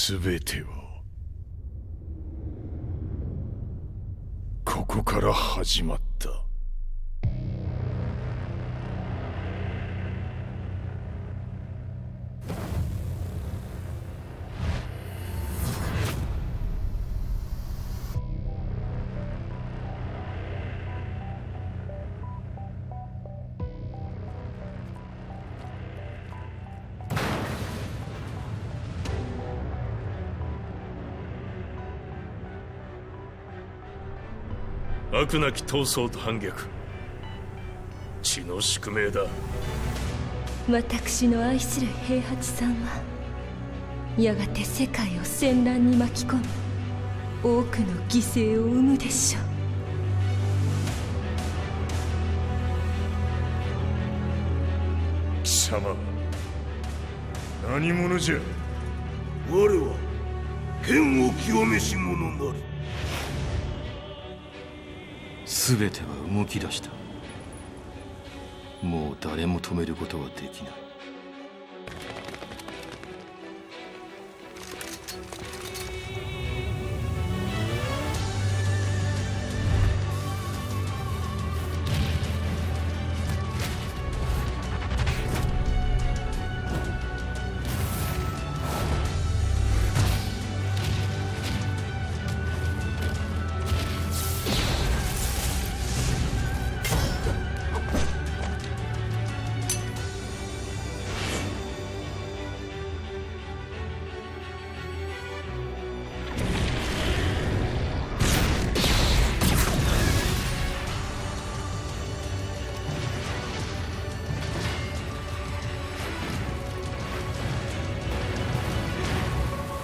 全てはここから始まった。悪なき闘争と反逆、血の宿命だ。私の愛する平八さんはやがて世界を戦乱に巻き込み多くの犠牲を生むでしょう。貴様何者じゃ。我は剣を極めし者なる。全ては動き出した。もう誰も止めることはできない。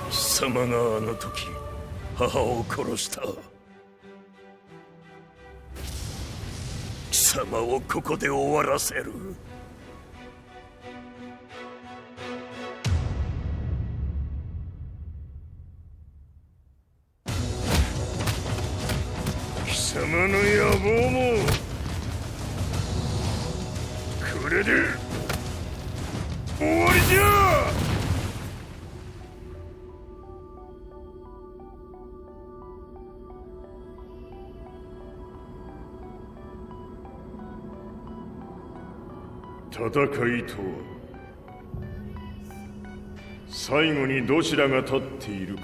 貴様があの時母を殺した。貴様をここで終わらせる。貴様の野望もこれで終わりじゃ。戦いとは最後にどちらが立っているか。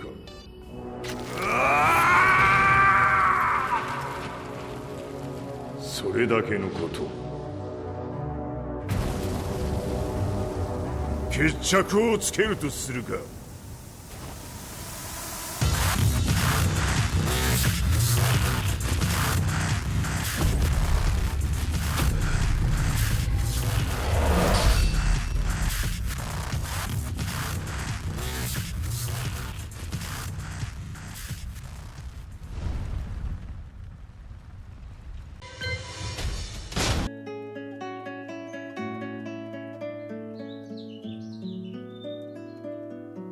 それだけのこと。決着をつけるとするか。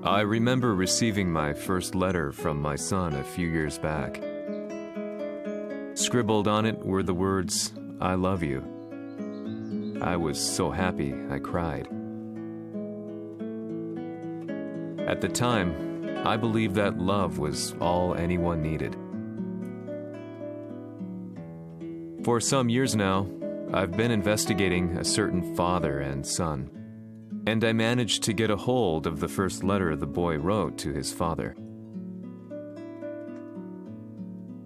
I remember receiving my first letter from my son a few years back. Scribbled on it were the words, "I love you." I was so happy I cried. At the time, I believed that love was all anyone needed. For some years now, I've been investigating a certain father and son, and I managed to get a hold of the first letter the boy wrote to his father.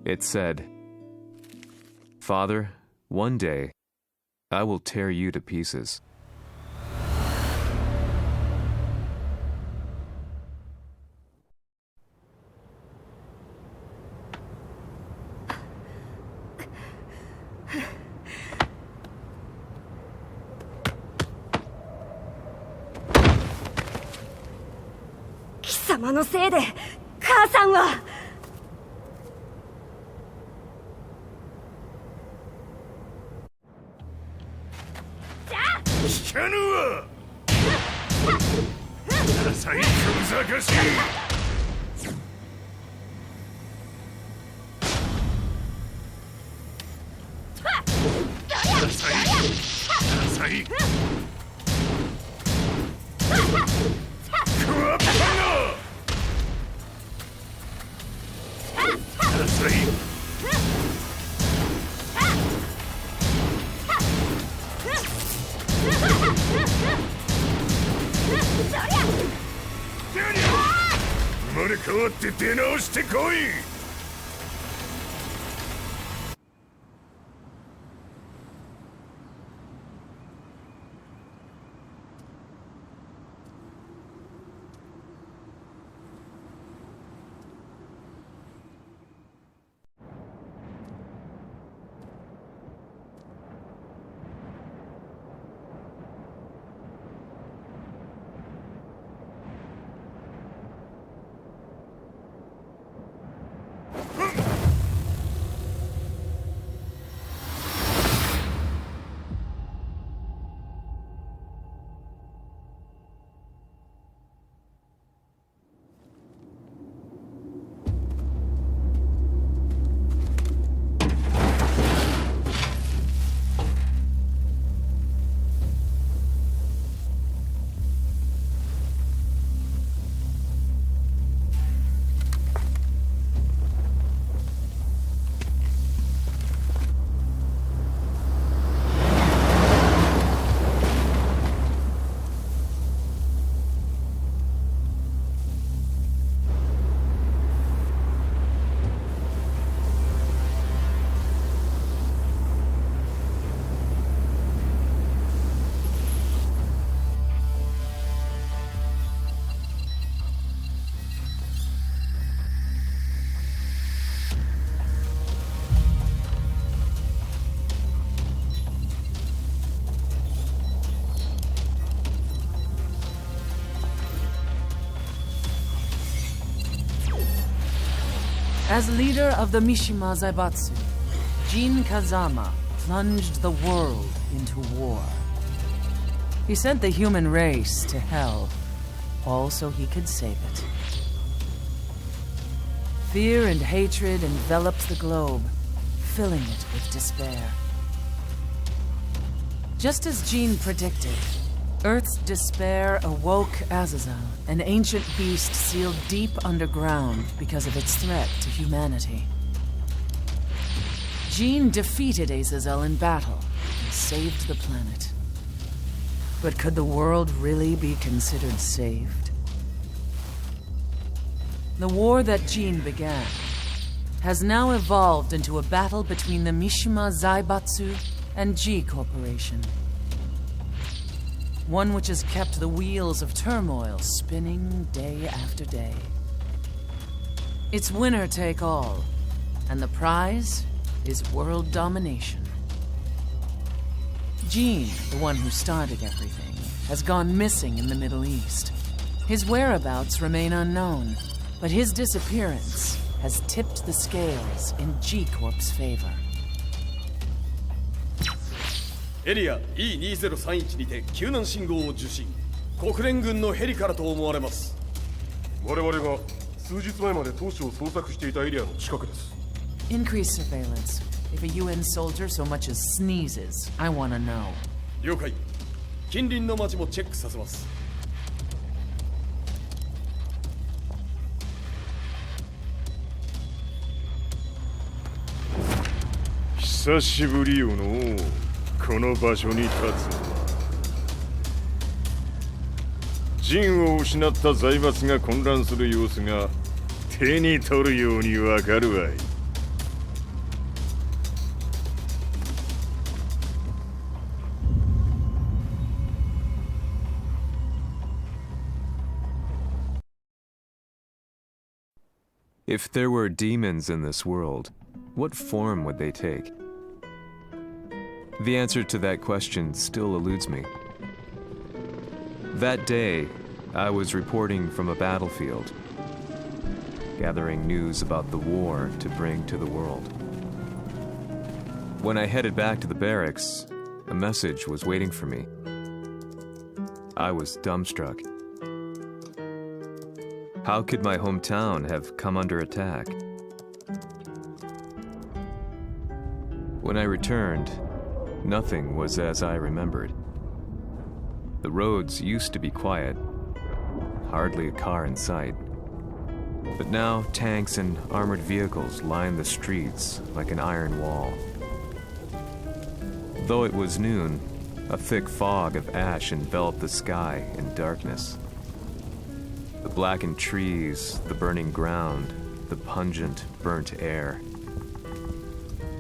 It said, "Father, one day, I will tear you to pieces."う。貴様のせいで母さんは。聞かぬわ。ダサい小賢しい。ダサいクワッパが。生まれ変わって出直してこい。As leader of the Mishima Zaibatsu, Jin Kazama plunged the world into war. He sent the human race to hell, all so he could save it. Fear and hatred enveloped the globe, filling it with despair. Just as Jin predicted, Earth's despair awoke Azazel, an ancient beast sealed deep underground because of its threat to humanity. Jin defeated Azazel in battle and saved the planet. But could the world really be considered saved? The war that Jin began has now evolved into a battle between the Mishima Zaibatsu and G Corporation. One which has kept the wheels of turmoil spinning day after day. It's winner take all, and the prize is world domination. Jin, the one who started everything, has gone missing in the Middle East. His whereabouts remain unknown, but his disappearance has tipped the scales in G Corp's favor. エリア E2031 にて救難信号を受信。国連軍のヘリからと思われます。我々が数日前まで当初を捜索していたエリアの近くです。Increase surveillance. If a UN soldier so much as sneezes, I want to know. 了解。近隣の町もチェックさせます。久しぶりよのこの場所に立つのは。陣を失った財閥が混乱する様子が手に取るようにわかるわい。If there were demons in this world, what form would they take? The answer to that question still eludes me. That day, I was reporting from a battlefield, gathering news about the war to bring to the world. When I headed back to the barracks, a message was waiting for me. I was dumbstruck. How could my hometown have come under attack? When I returned, nothing was as I remembered. The roads used to be quiet, hardly a car in sight. But now tanks and armored vehicles line the streets like an iron wall. Though it was noon, A thick fog of ash enveloped the sky in darkness. The blackened trees, the burning ground, the pungent, burnt air.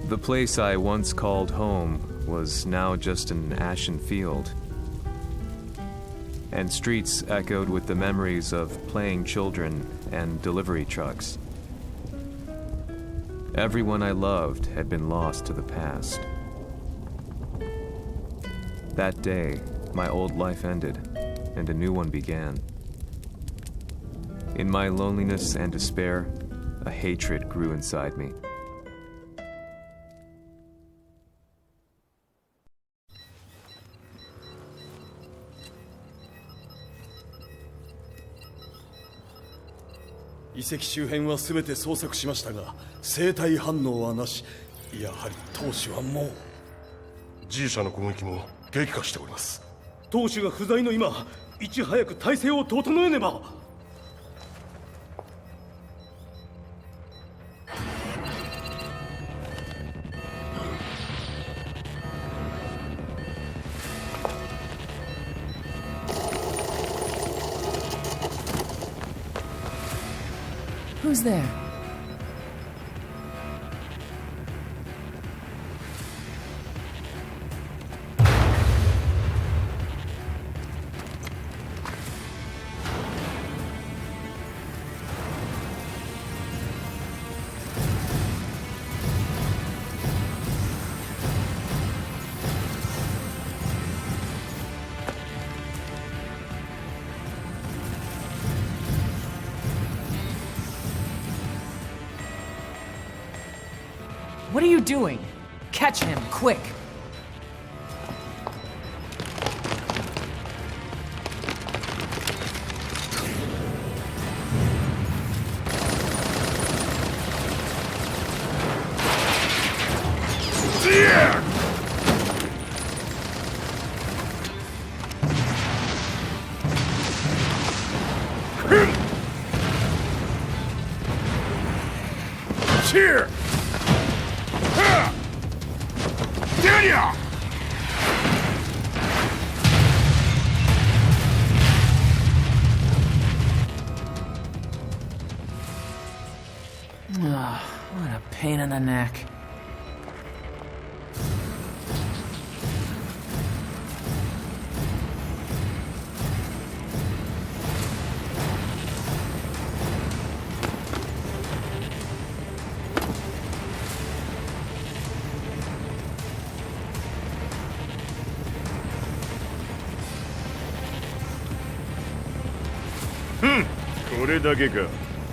The place I once called home was now just an ashen field, and streets echoed with the memories of playing children and delivery trucks. Everyone I loved had been lost to the past. That day, my old life ended, and a new one began. In my loneliness and despair, a hatred grew inside me.遺跡周辺は全て捜索しましたが生体反応はなし。やはり当主はもう。 G 社の攻撃も激化しております。当主が不在の今、いち早く体制を整えねば。Who's there? What are you doing? Catch him, quick! Here! Ugh, what a pain in the neck. Hmm, これだけか。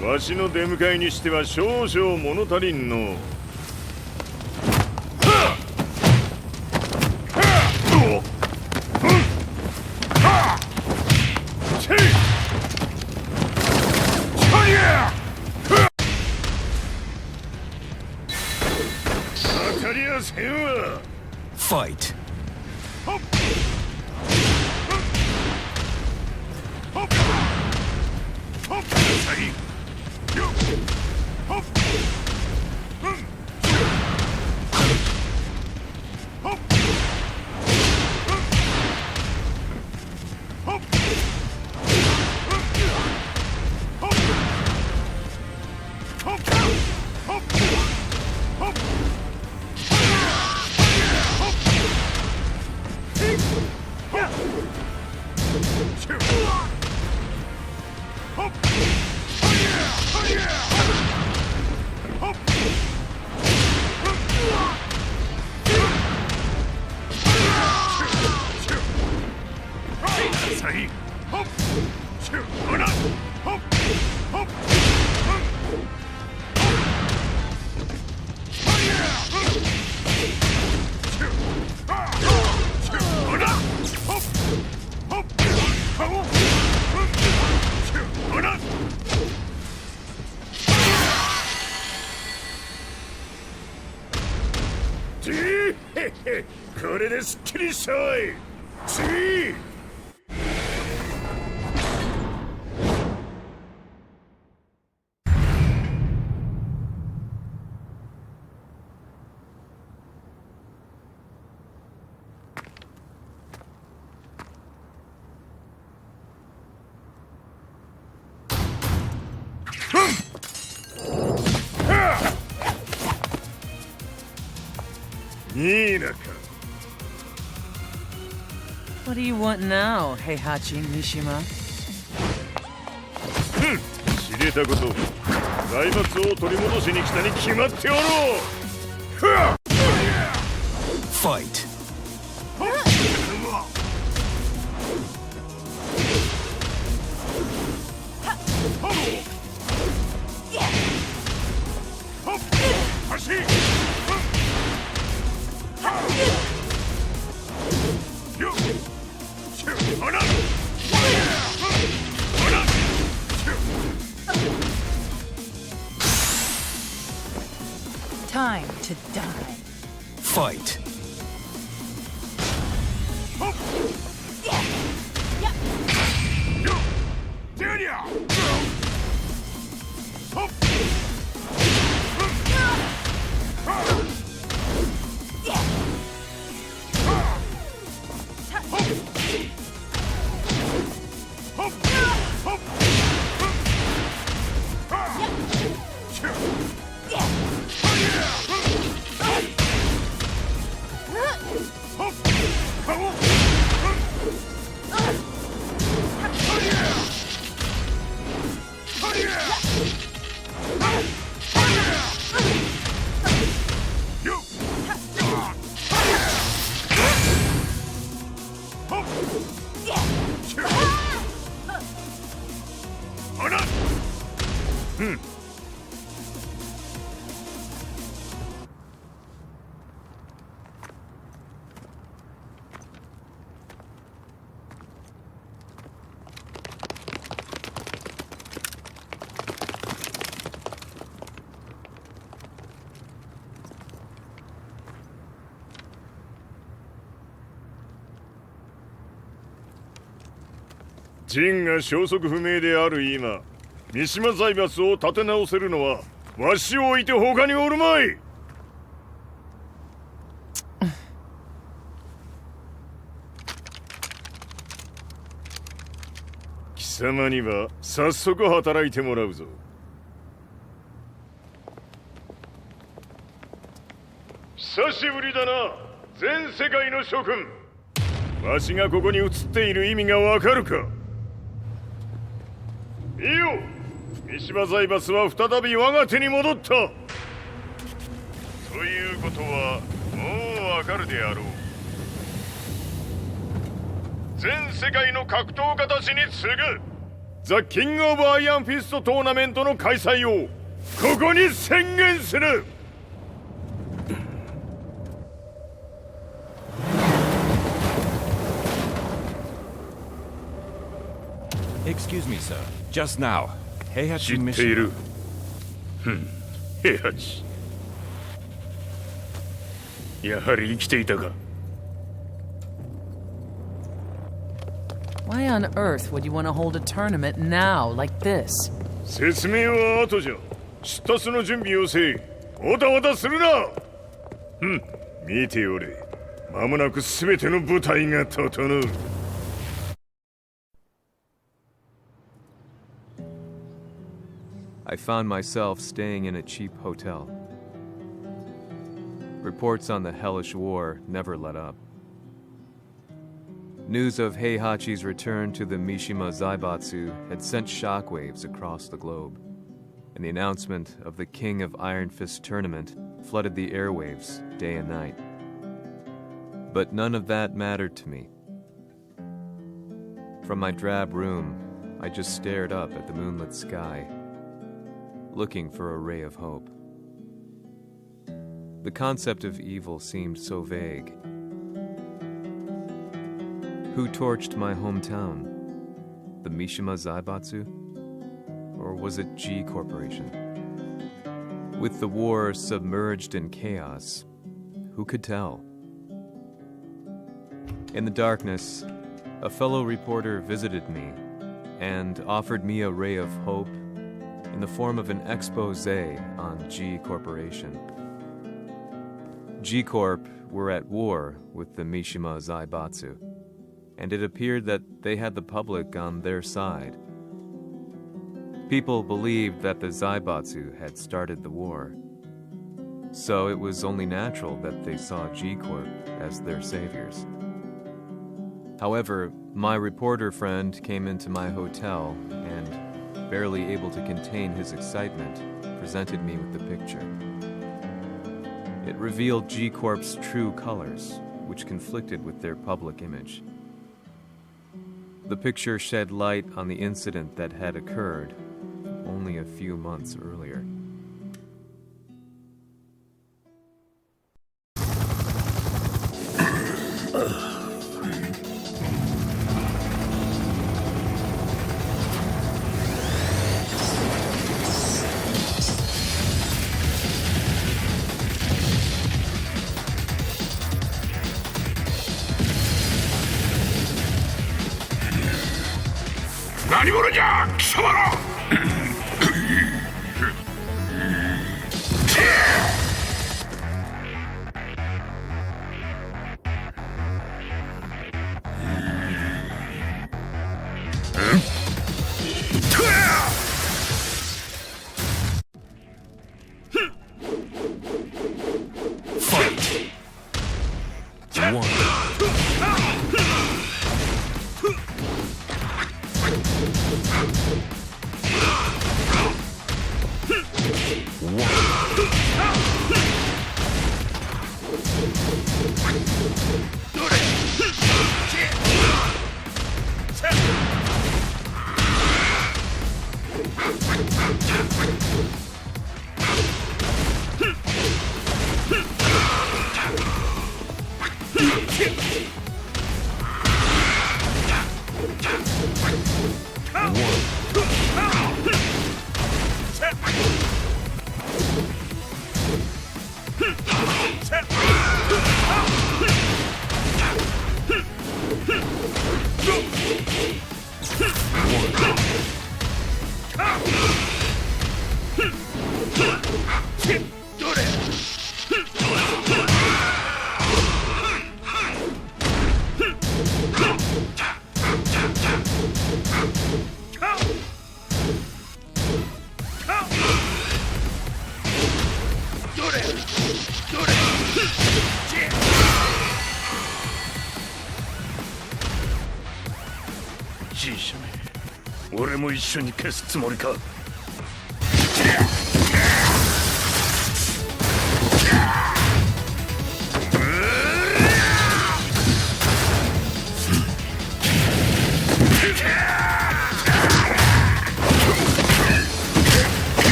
わしの出迎えにしては少々物足りんの。当たりやせんわ。Fight.これですっきりしたわい。次。What do you want now, Heihachi Mishima? 知れたこと、財閥を取り戻しに来たに決まっておろう。Fight. Time to die. Fight. Hmm. 陣が消息不明である今、三島財閥を立て直せるのはわしを置いて他におるまい。貴様には早速働いてもらうぞ。久しぶりだな、全世界の諸君。わしがここに映っている意味がわかるか。いいよ、三島財閥は再び我が手に戻った。ということはもうわかるであろう。全世界の格闘家たちに次ぐザ・キング・オブ・アイアンフィストトーナメントの開催をここに宣言する。Excuse me, sir. Just now, Heihachi 知ってい Mishima. る。平八、やはり生きていたか。Why on earth would you want to hold a tournament now, like this? 説明は後じゃ。出立の準備をせい。おたわたするな。見ておれ。間もなく全ての部隊が整う。I found myself staying in a cheap hotel. Reports on the hellish war never let up. News of Heihachi's return to the Mishima Zaibatsu had sent shockwaves across the globe, and the announcement of the King of Iron Fist tournament flooded the airwaves day and night. But none of that mattered to me. From my drab room, I just stared up at the moonlit sky, looking for a ray of hope. The concept of evil seemed so vague. Who torched my hometown? The Mishima Zaibatsu? Or was it G Corporation? With the war submerged in chaos, who could tell? In the darkness, a fellow reporter visited me and offered me a ray of hope in the form of an expose on G Corporation. G Corp were at war with the Mishima Zaibatsu, and it appeared that they had the public on their side. People believed that the Zaibatsu had started the war. so it was only natural that they saw G-Corp as their saviors. However, my reporter friend came into my hotel and, barely able to contain his excitement, presented me with the picture. It revealed G-Corp's true colors, which conflicted with their public image. The picture shed light on the incident that had occurred only a few months earlier. G 社め、俺も一緒に消すつもりか。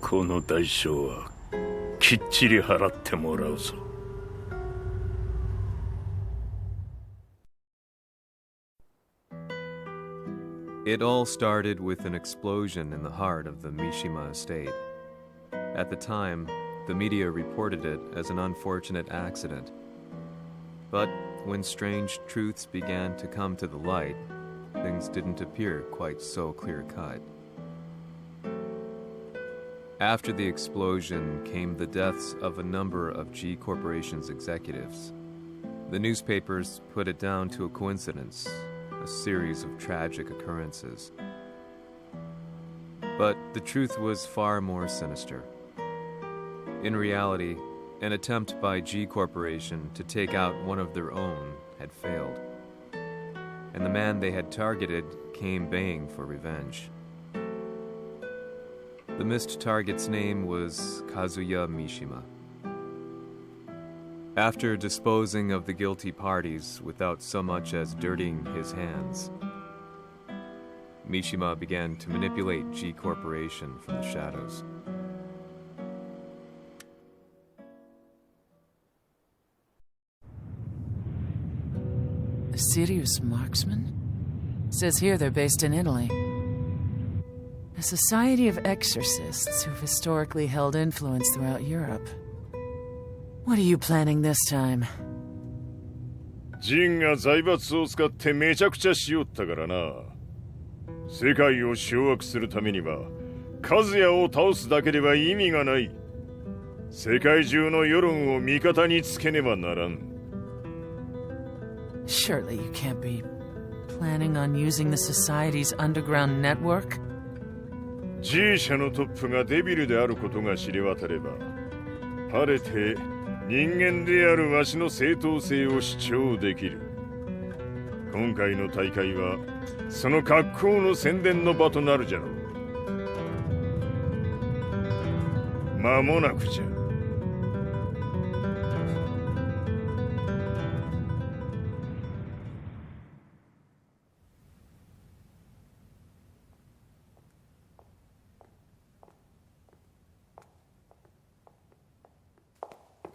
この代償はきっちり払ってもらうぞ。It all started with an explosion in the heart of the Mishima estate. At the time, the media reported it as an unfortunate accident. But when strange truths began to come to the light, things didn't appear quite so clear-cut. After the explosion came the deaths of a number of G Corporation's executives. The newspapers put it down to a coincidence, a series of tragic occurrences. But the truth was far more sinister. In reality, an attempt by G Corporation to take out one of their own had failed, and the man they had targeted came baying for revenge. The missed target's name was Kazuya Mishima. After disposing of the guilty parties without so much as dirtying his hands, Mishima began to manipulate G Corporation from the shadows. A serious marksman? Says here they're based in Italy. A society of exorcists who've historically held influence throughout Europe. What are you planning this time? ジンが財閥を使ってめちゃくちゃしよったからな。世界を掌握するためには、カズヤを倒すだけでは意味がない。世界中の世論を味方につけねばならん。Surely you can't be planning on using the society's underground network? G 社のトップがデビルであることが知れ渡れば、晴れて人間であるわしの正当性を主張できる。今回の大会はその格好の宣伝の場となるじゃろう。間もなくじゃ。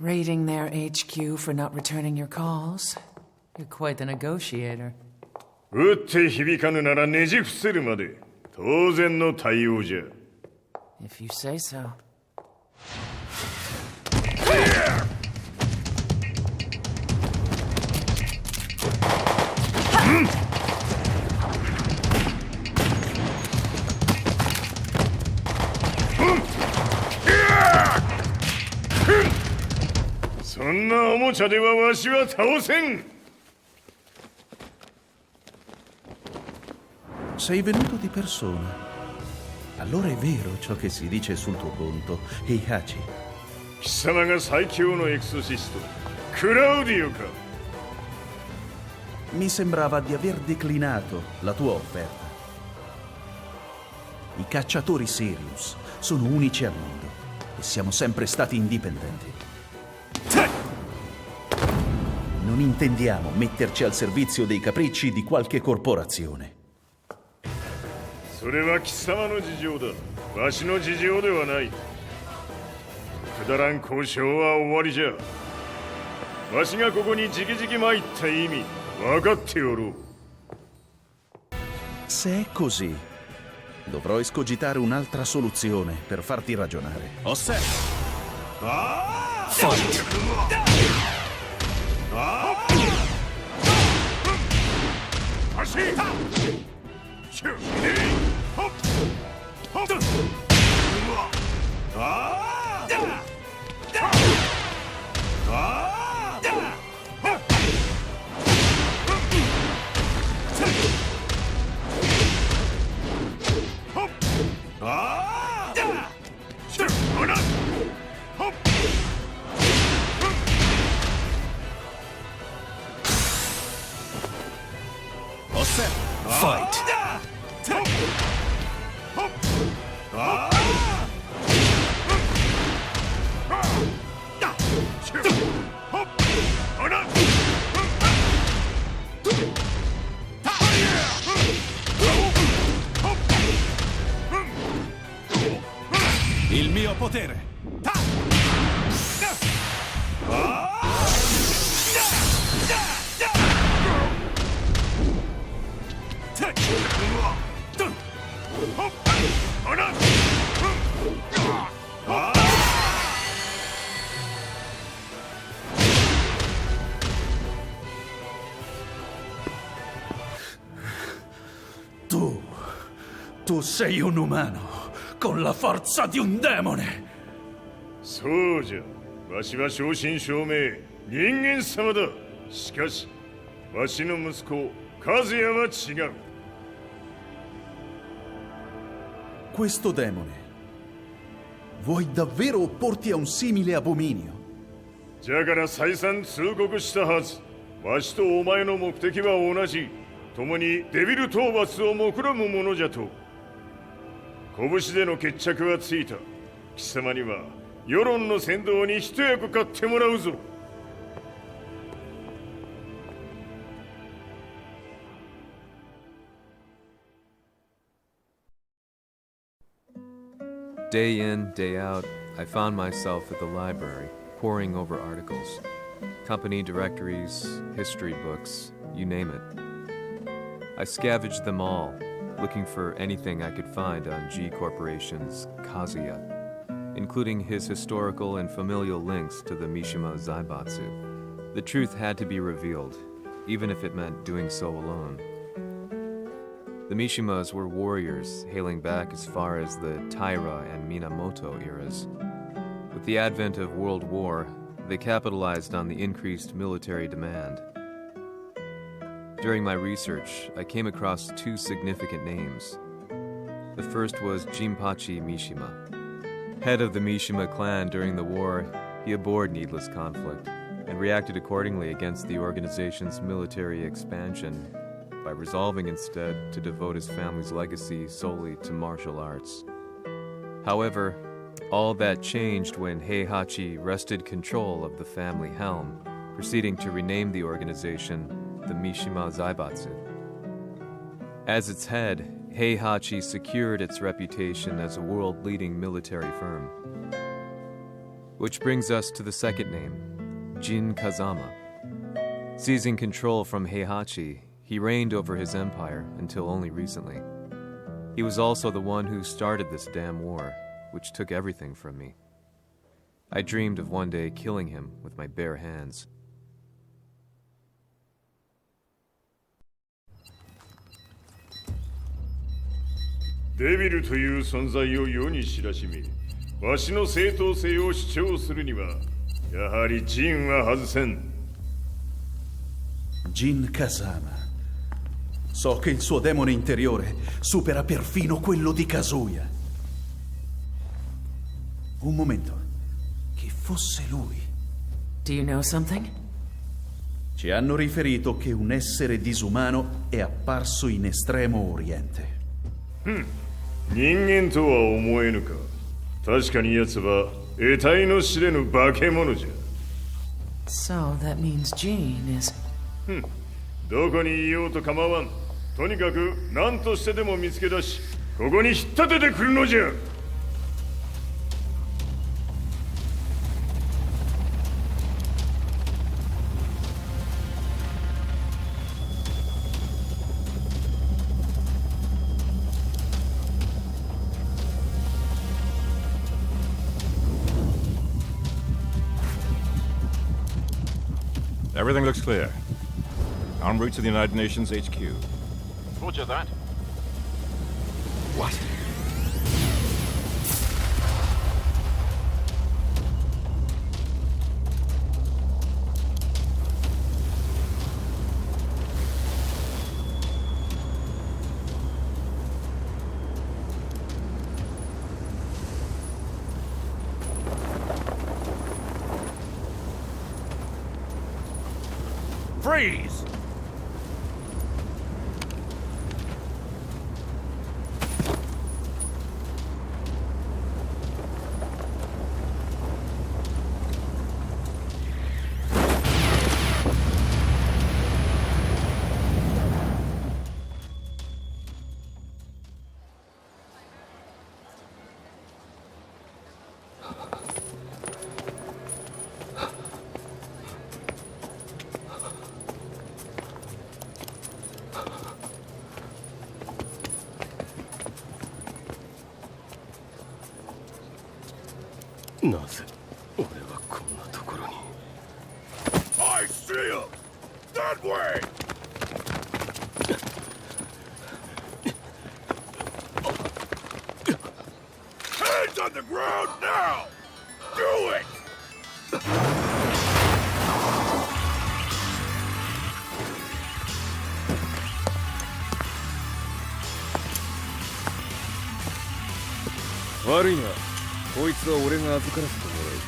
Raiding their HQ for not returning your calls. You're quite the negotiator. 撃って響かぬならねじ伏せるまで当然の対応じゃ。If you say so. Hmm? そんなおもちゃではわしは倒せん。Sei venuto di persona. Allora è vero ciò che si dice sul tuo conto, Heihachi. 貴様が最強のエクソシスト、クラウディオか。Mi sembrava di aver declinato la tua offerta. I cacciatori Sirius sono unici al mondo e siamo sempre stati indipendenti. Non intendiamo metterci al servizio dei capricci di qualche corporazione. それは貴様の事情だ。わしの事情ではない。くだらん交渉は終わりじゃ。わしがここに直々参った意味分かっておろう。Se è così, dovrò escogitare un'altra soluzione per farti ragionare. Osserva! Fight! Fight! Il mio potere! Tu sei un umano, con la forza di un demone! そうじゃ。わしは正真正銘人間様だ。しかしわしの息子和也は違う。 Questo demone, vuoi davvero opporti a un simile abominio? じゃから再三通告したはず。わしとお前の目的は同じ。共にデビル討伐を目論むものじゃと。拳での決着はついた。貴様には世論の先導に一役買ってもらうぞ。 Day in, day out, I found myself at the library, poring over articles. Company directories, history books, you name it. I scavenged them all, looking for anything I could find on G Corporation's Kazuya, including his historical and familial links to the Mishima Zaibatsu. The truth had to be revealed, even if it meant doing so alone. The Mishimas were warriors hailing back as far as the Taira and Minamoto eras. With the advent of World War, they capitalized on the increased military demand. During my research, I came across two significant names. The first was Jinpachi Mishima. Head of the Mishima clan during the war, he abhorred needless conflict and reacted accordingly against the organization's military expansion by resolving instead to devote his family's legacy solely to martial arts. However, all that changed when Heihachi wrested control of the family helm, proceeding to rename the organization the Mishima Zaibatsu. As its head, Heihachi secured its reputation as a world-leading military firm. Which brings us to the second name, Jin Kazama. Seizing control from Heihachi, he reigned over his empire until only recently. He was also the one who started this damn war, which took everything from me. I dreamed of one day killing him with my bare hands. Devil という存在を世に知らしめ、わしの正当性を主張するには、やはりジンは外せん。Jin Kazama. So che il suo demone interiore supera perfino quello di Kazuya. Un momento. Che fosse lui. Do you know something? Ci hanno riferito che un essere disumano è apparso in Estremo Oriente. 人間とは思えぬか。確かに奴は得体の知れぬ化け物じゃ。So that means Jean is... どこにいようと構わん。とにかく何としてでも見つけ出し、ここに引っ立ててくるのじゃ。Everything looks clear. En route to the United Nations HQ. Roger that. What? Freeze! なぜ俺はこんなところに。 I see him! That way! Hands on the ground now! Do it!悪いな。こいつは俺が預からせてもらう。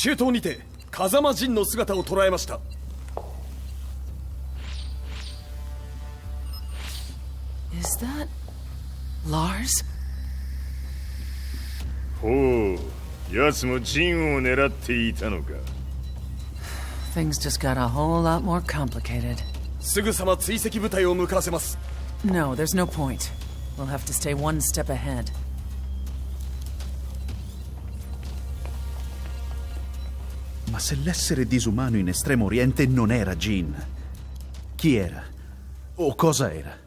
中東にて風間陣の姿を捉えました。 Is that Lars? ほう、奴も陣を狙っていたのか。 Things just got a whole lot more complicated. すぐさま追跡部隊を向かわせます。 No, there's no point. We'll have to stay one step ahead. Ma se l'essere disumano in Estremo Oriente non era Jin, chi era? O cosa era?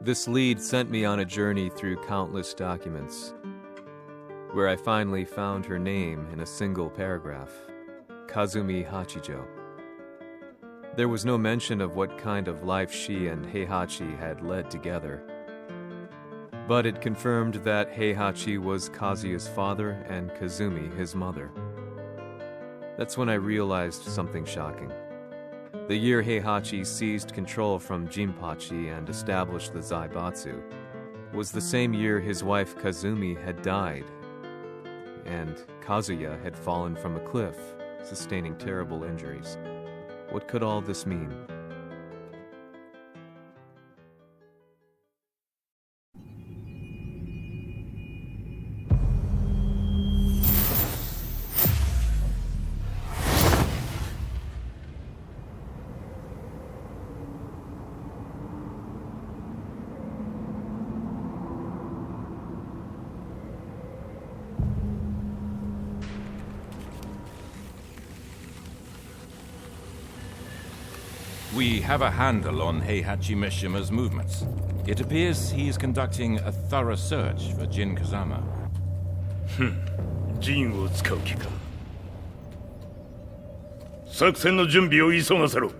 This lead sent me on a journey through countless documents, where I finally found her name in a single paragraph, Kazumi Hachijo. There was no mention of what kind of life she and Heihachi had led together, but it confirmed that Heihachi was Kazuya's father and Kazumi his mother. That's when I realized something shocking. The year Heihachi seized control from Jinpachi and established the Zaibatsu was the same year his wife Kazumi had died, and Kazuya had fallen from a cliff, sustaining terrible injuries. What could all this mean? We have a handle on Heihachi Mishima's movements. It appears he is conducting a thorough search for Jin Kazama. 陣を使う気か。作戦の準備を急がせろ。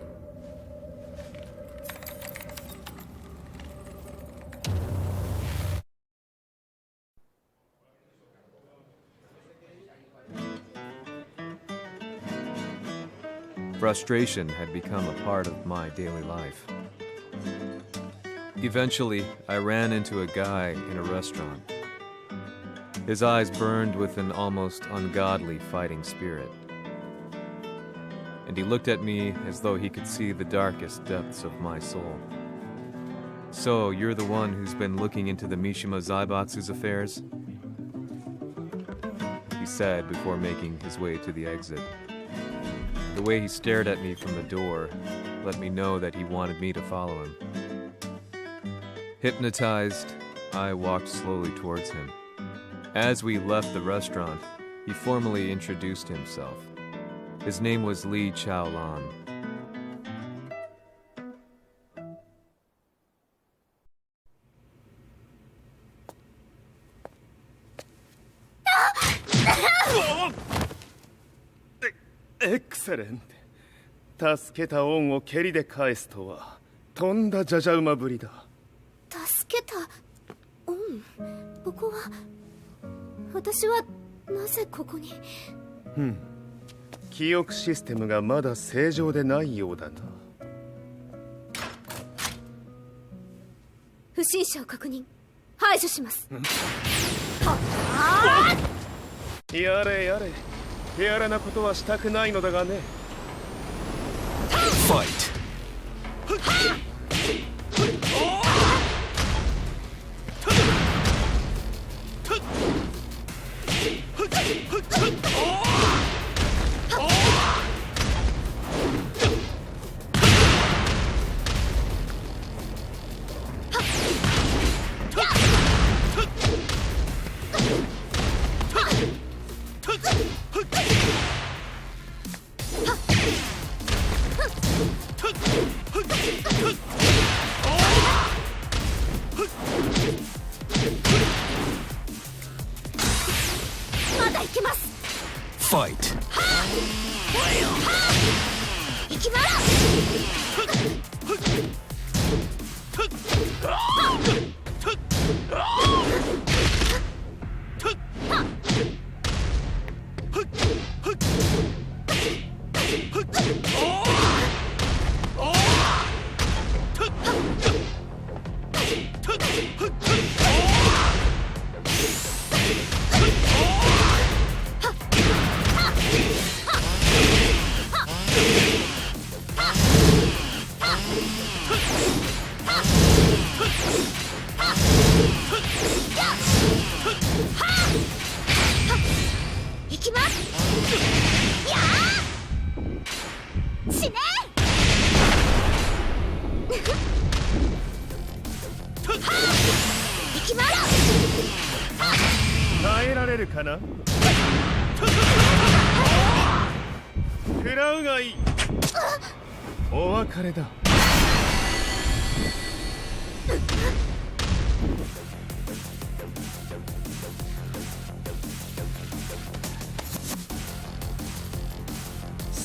Frustration had become a part of my daily life. Eventually, I ran into a guy in a restaurant. His eyes burned with an almost ungodly fighting spirit. And he looked at me as though he could see the darkest depths of my soul. So, you're the one who's been looking into the Mishima Zaibatsu's affairs? He said before making his way to the exit. The way he stared at me from the door let me know that he wanted me to follow him. Hypnotized, I walked slowly towards him. As we left the restaurant, he formally introduced himself. His name was Li Chaolan. Excellent. 助けた恩を蹴りで返すとはとんだじゃじゃ馬ぶりだ。助けた恩？ここは私はなぜここに？記憶システムがまだ正常でないようだな。不審者を確認。排除します。やれやれ。手荒なことはしたくないのだがね。Fight! Fight! 行きます。行きます。やあ！死ね！行きます。耐えられるかな？食らうがいい。お別れだ。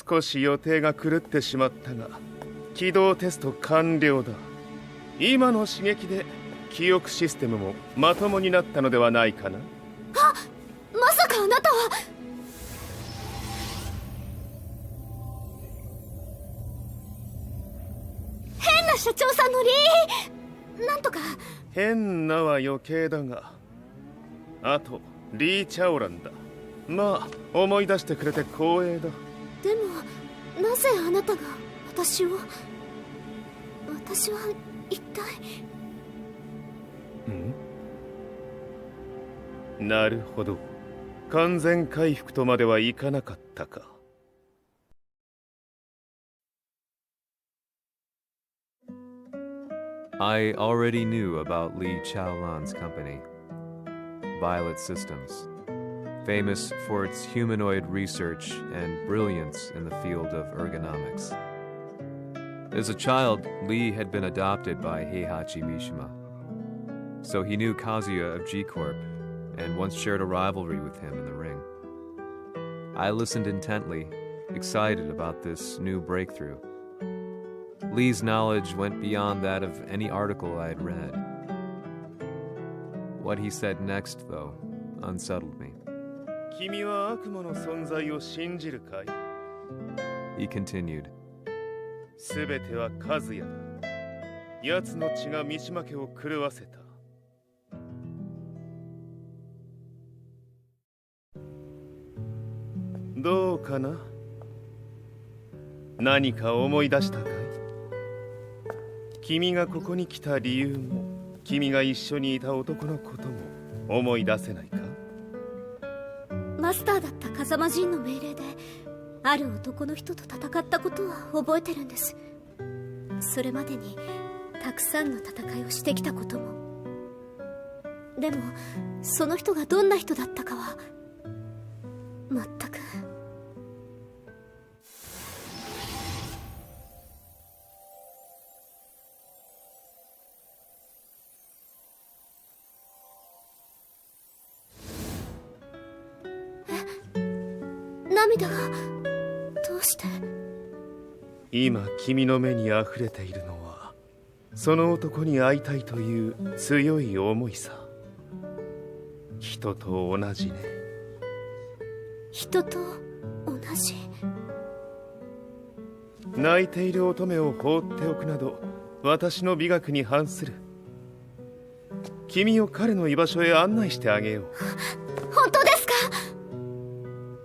少し予定が狂ってしまったが、起動テスト完了だ。今の刺激で記憶システムもまともになったのではないかな。あ、まさかあなたは。変な社長さんのなんとか。変なは余計だが、あとリー・チャオランだ。まあ思い出してくれて光栄だ。でもなぜあなたが私を。私は一体。なるほど。完全回復とまではいかなかったか。I already knew about Li Chaolan's company, Violet Systems, famous for its humanoid research and brilliance in the field of ergonomics. As a child, Li had been adopted by Heihachi Mishima, so he knew Kazuya of G-Corp and once shared a rivalry with him in the ring. I listened intently, excited about this new breakthrough. Lee's knowledge went beyond that of any article I had read. What he said next, though, unsettled me. 君は悪魔の存在を信じるかい? He continued. すべては数やだ。奴の血が三島家を狂わせた。どうかな？何か思い出したかい？君がここに来た理由も、君が一緒にいた男のことも思い出せないか？マスターだった風間陣の命令である男の人と戦ったことは覚えてるんです。それまでにたくさんの戦いをしてきたことも。でもその人がどんな人だったかは全く。涙がどうして？今君の目に溢れているのはその男に会いたいという強い思いさ。人と同じね。人と同じ？泣いている乙女を放っておくなど私の美学に反する。君を彼の居場所へ案内してあげよう。本当ですか？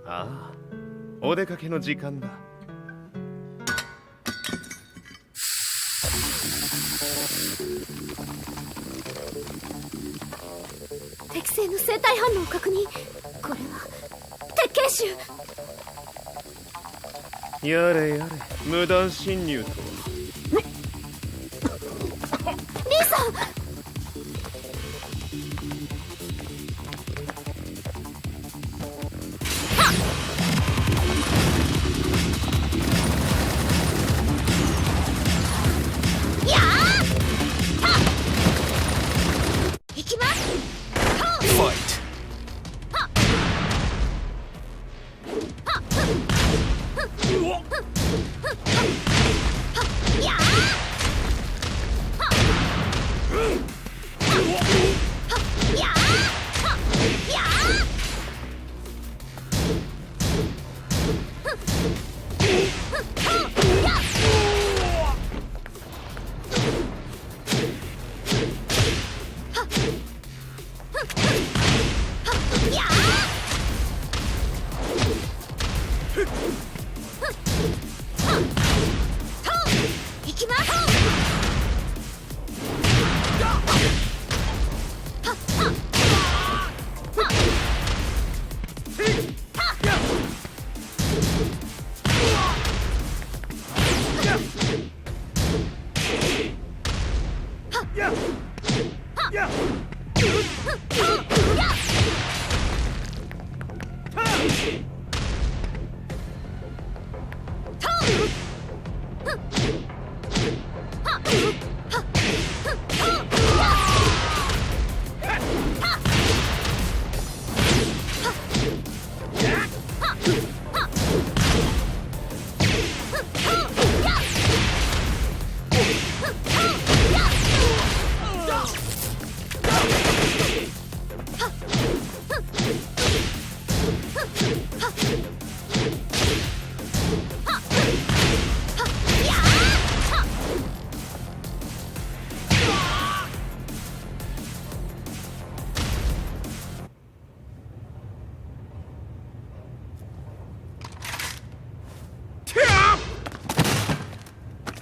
ああ、お出かけの時間だ。適正の生体反応を確認。これは鉄拳臭。やれやれ、無断侵入とは。リーさん！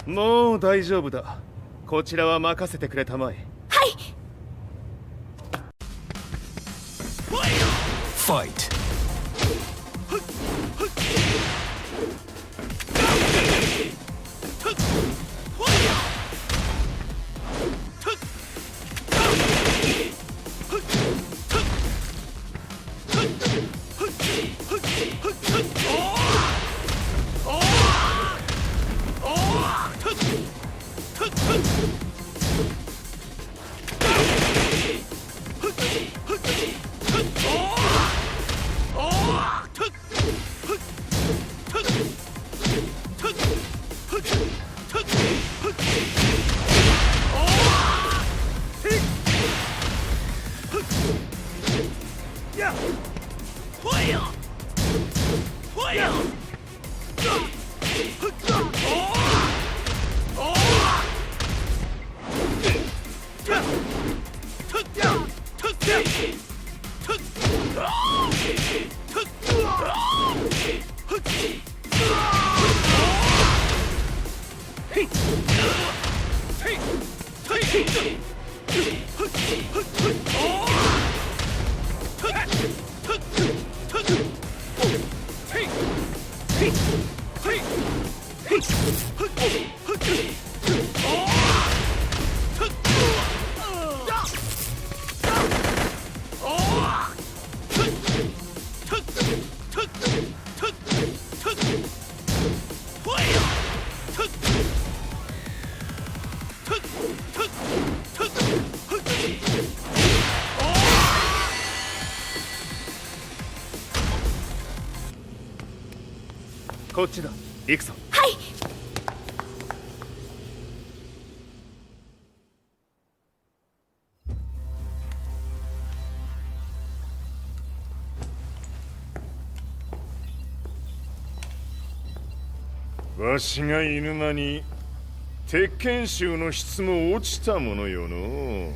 もう大丈夫だ。こちらは任せてくれたまえ。はい。Fight. こっちだ。行くぞ。はい。わしが犬間に鉄拳衆の質も落ちたものよの。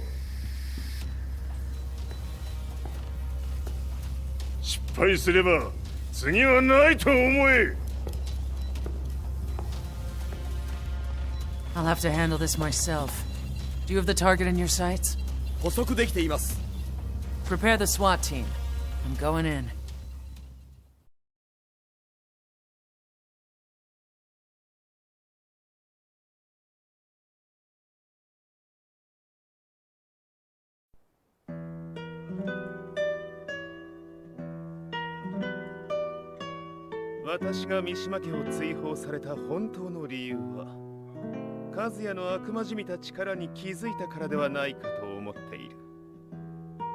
失敗すれば次はないと思え。I'll have to handle this myself. Do you have the target in your sights? 捕捉できています。 Prepare the SWAT team. I'm going in.「私が三島家を追放された本当の理由は、和也の悪魔じみた力に気づいたからではないかと思っている。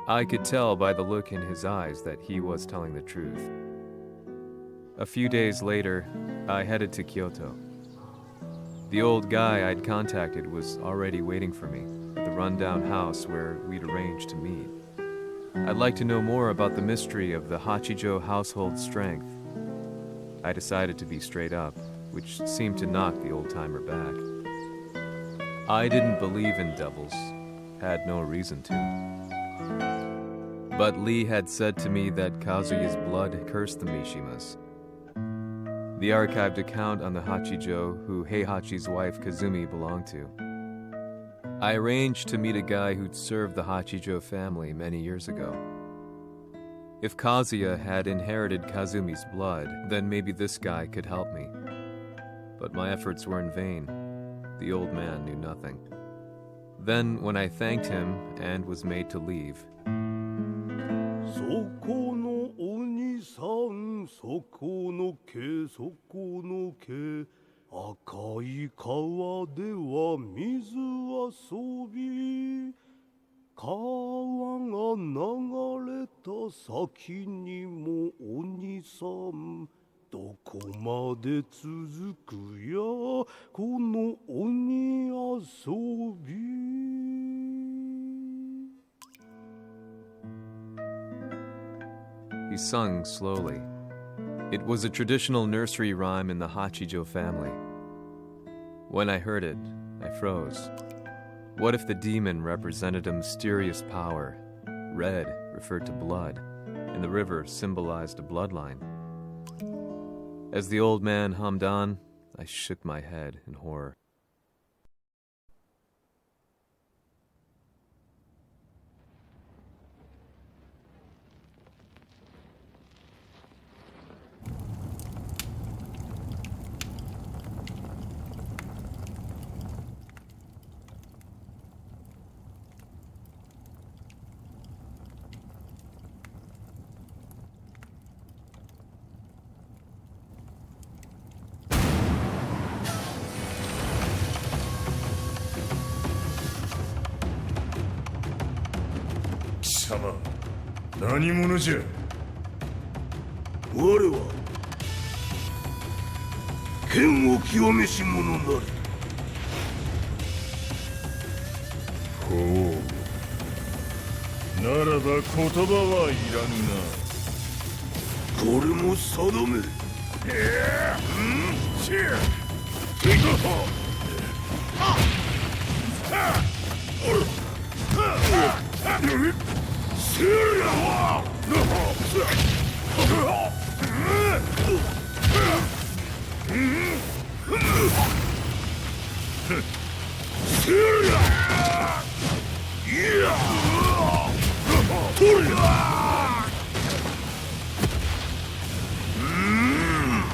I could tell by the look in his eyes that he was telling the truth. A few days later, I headed to Kyoto. The old guy I'd contacted was already waiting for me at the rundown house where we'd arranged to meet. I'd like to know more about the mystery of the Hachijo household strength. I decided to be straight up, which seemed to knock the old-timer back. I didn't believe in devils, had no reason to. But Lee had said to me that Kazuya's blood cursed the Mishimas. The archived account on the Hachijo who Heihachi's wife Kazumi belonged to. I arranged to meet a guy who'd served the Hachijo family many years ago. If Kazuya had inherited Kazumi's blood, then maybe this guy could help me. But my efforts were in vain. The old man knew nothing. Then, when I thanked him and was made to leave, そこの鬼さん、そこの毛、そこの毛、赤い川では水遊び、川が流れた先にも鬼さん、どこまで続くやこの鬼遊び。 he sung slowly. It was a traditional nursery rhyme in the Hachijo family. When I heard it, I froze. What if the demon represented a mysterious power? Red referred to blood, and the river symbolized a bloodline. As the old man hummed on, I shook my head in horror. Sama, 何者じゃ。我は剣を清めし者なり。ほう。ならば言葉はいらぬな。これも定め。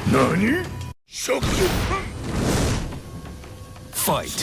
何？ Fight!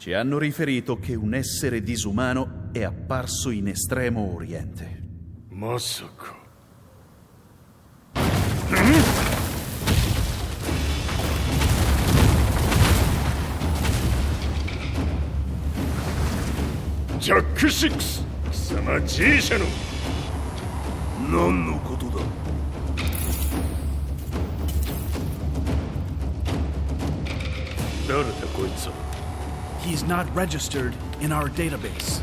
Ci hanno riferito che un essere disumano è apparso in Estremo Oriente. Masaka. Jack 6、貴様 G 社の何のことだ。誰だこいつは。He's not registered in our database.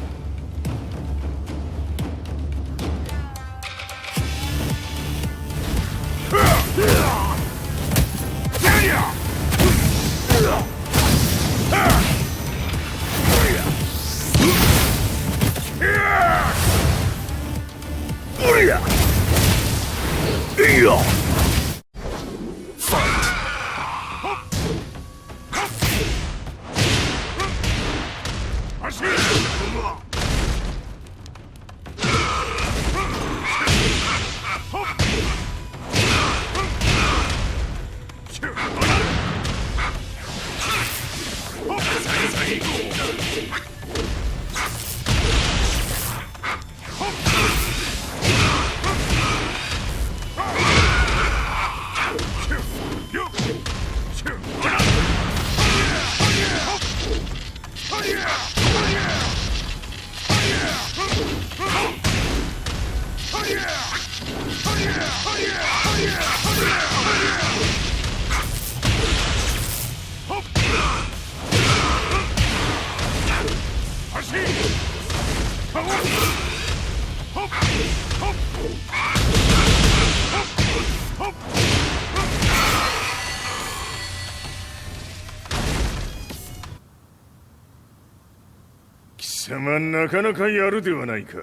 貴様なかなかやるではないか。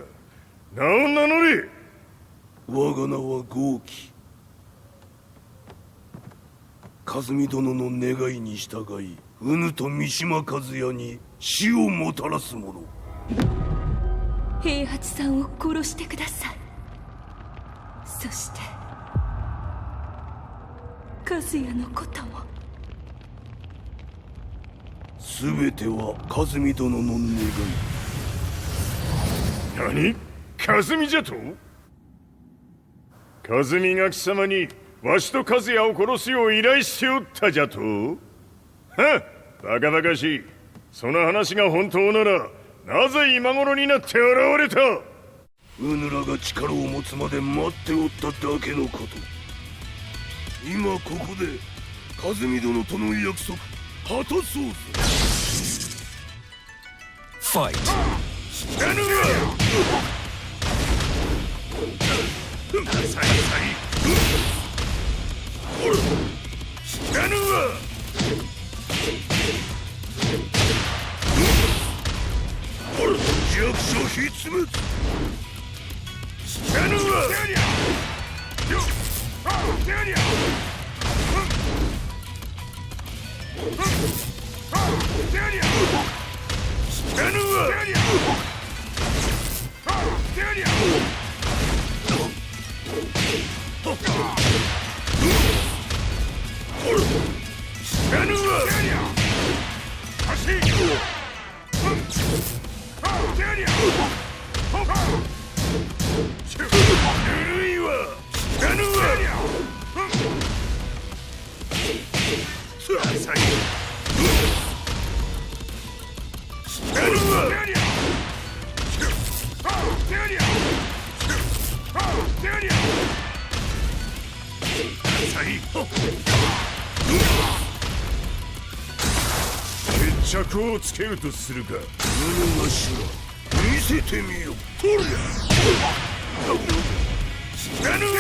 名を名乗れ。我が名は豪輝。和美殿の願いに従い、うぬと三島和也に死をもたらす者。平八さんを殺してください。そして和也のことも。全ては和美殿の願い。何？和美じゃと？和美が貴様にわしと和也を殺すよう依頼しておったじゃと？はっ、バカバカしい。その話が本当ならなぜ今頃になって現れた？うぬらが力を持つまで待っておっただけのこと。今ここで和美殿との約束果たそうぜ。ファイト。弱者必滅。決着をつけるとするか。無の頭見せてみよ。とりゃ死なぬわ。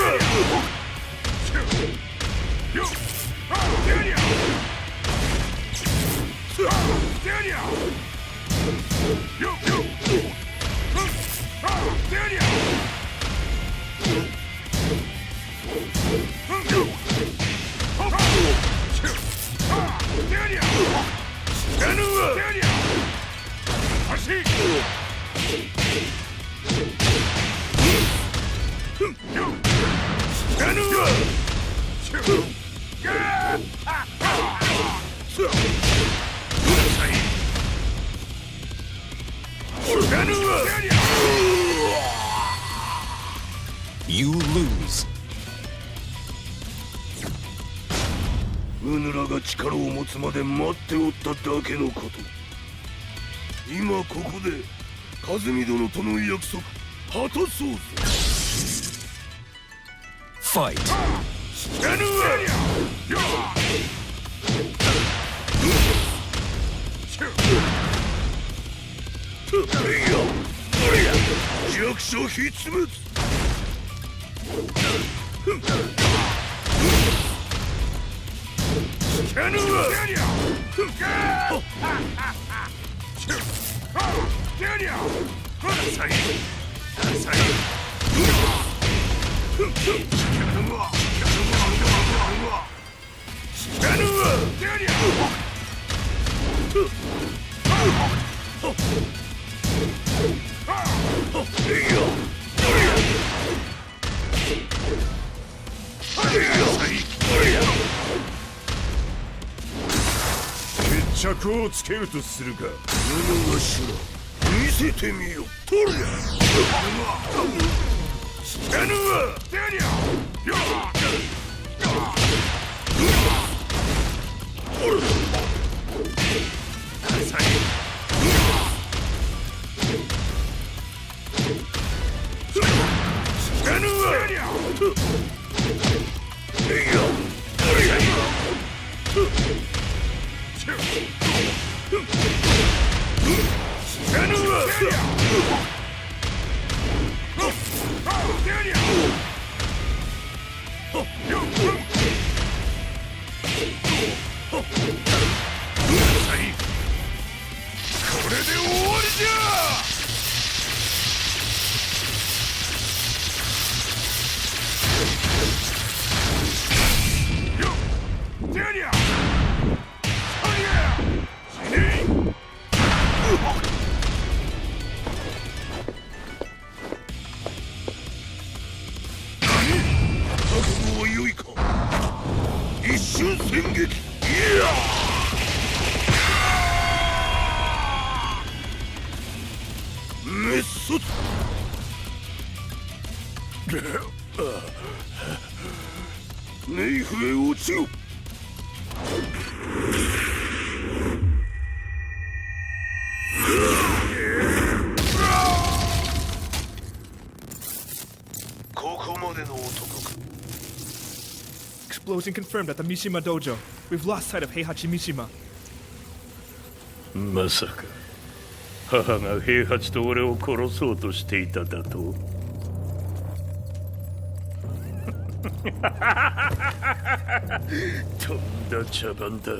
You lose. うぬらが力を持つまで待っておっただけのこと。今ここで和美殿との約束果たそうぞ。Fight. 死なぬわ。弱者必滅。死なぬわ。決着をつけるとするか。無の頭見せてみよ。とりゃ死なぬわ。ネイフへ落ちよ。ここまでの男か。 Explosion confirmed at the Mishima Dojo. We've lost sight of Heihachi Mishima. まさか母が平八と俺を殺そうとしていただと。とんだ茶番だ。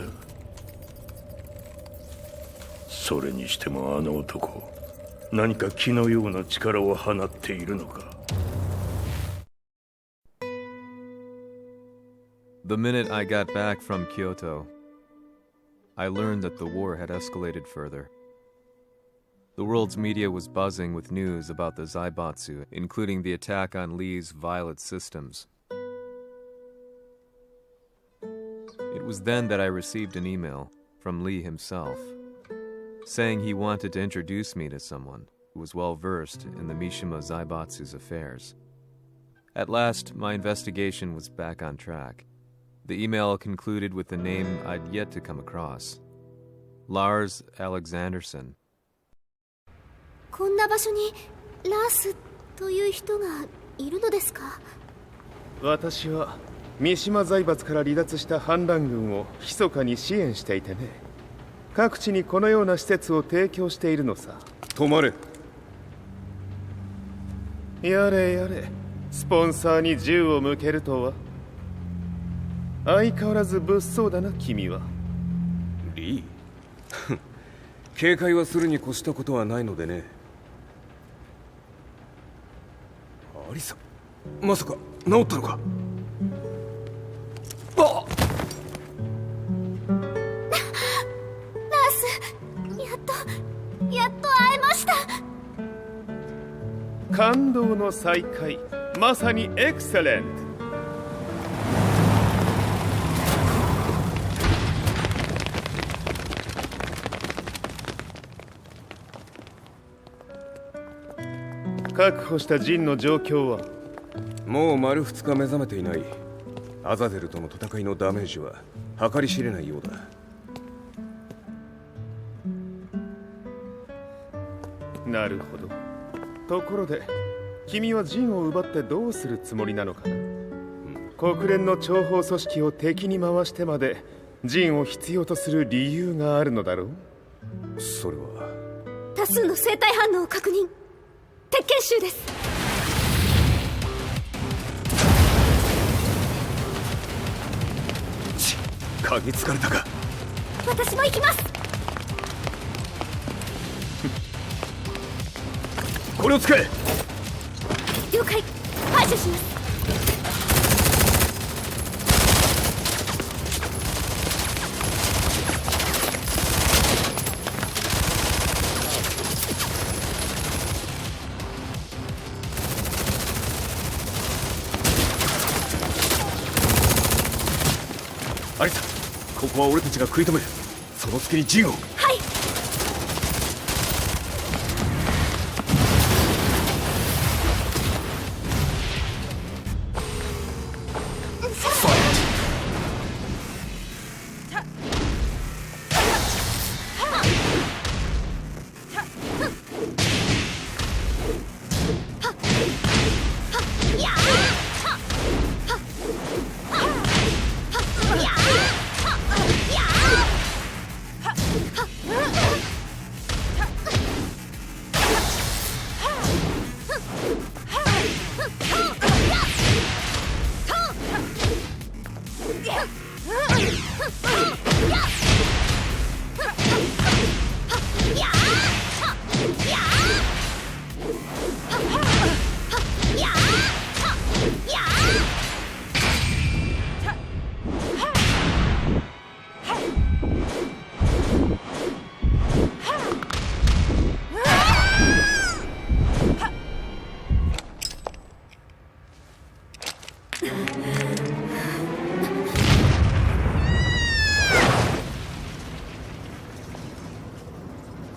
それにしてもあの男、何か気のような力を放っているのか。The minute I got back from Kyoto, I learned that the war had escalated further. The world's media was buzzing with news about the Zaibatsu, including the attack on Lee's Violet systems. It was then that I received an email from Lee himself, saying he wanted to introduce me to someone who was well versed in the Mishima Zaibatsu's affairs. At last, my investigation was back on track. The email concluded with the name I'd yet to come across, Lars Alexanderson. こんな場所にラースという人がいるのですか？私は三島財閥から離脱した反乱軍を密かに支援していてね。各地にこのような施設を提供しているのさ。止まれ。やれやれ、スポンサーに銃を向けるとは。相変わらず物騒だな、君は。リー警戒はするに越したことはないのでね。アリサ、まさか治ったのか？あっラース、やっと会えました。感動の再会、まさにエクセレント。確保したジンの状況は？もう丸2日目覚めていない。アザゼルとの戦いのダメージは計り知れないようだ。なるほど。ところで君はジンを奪ってどうするつもりなのかな？国連の諜報組織を敵に回してまでジンを必要とする理由があるのだろう？それは多数の生体反応を確認。鉄拳衆です。嗅ぎつかれたか。私も行きます。これを使え。了解。排除します。アリサ、ここは俺たちが食い止める。その隙にジンを。はい。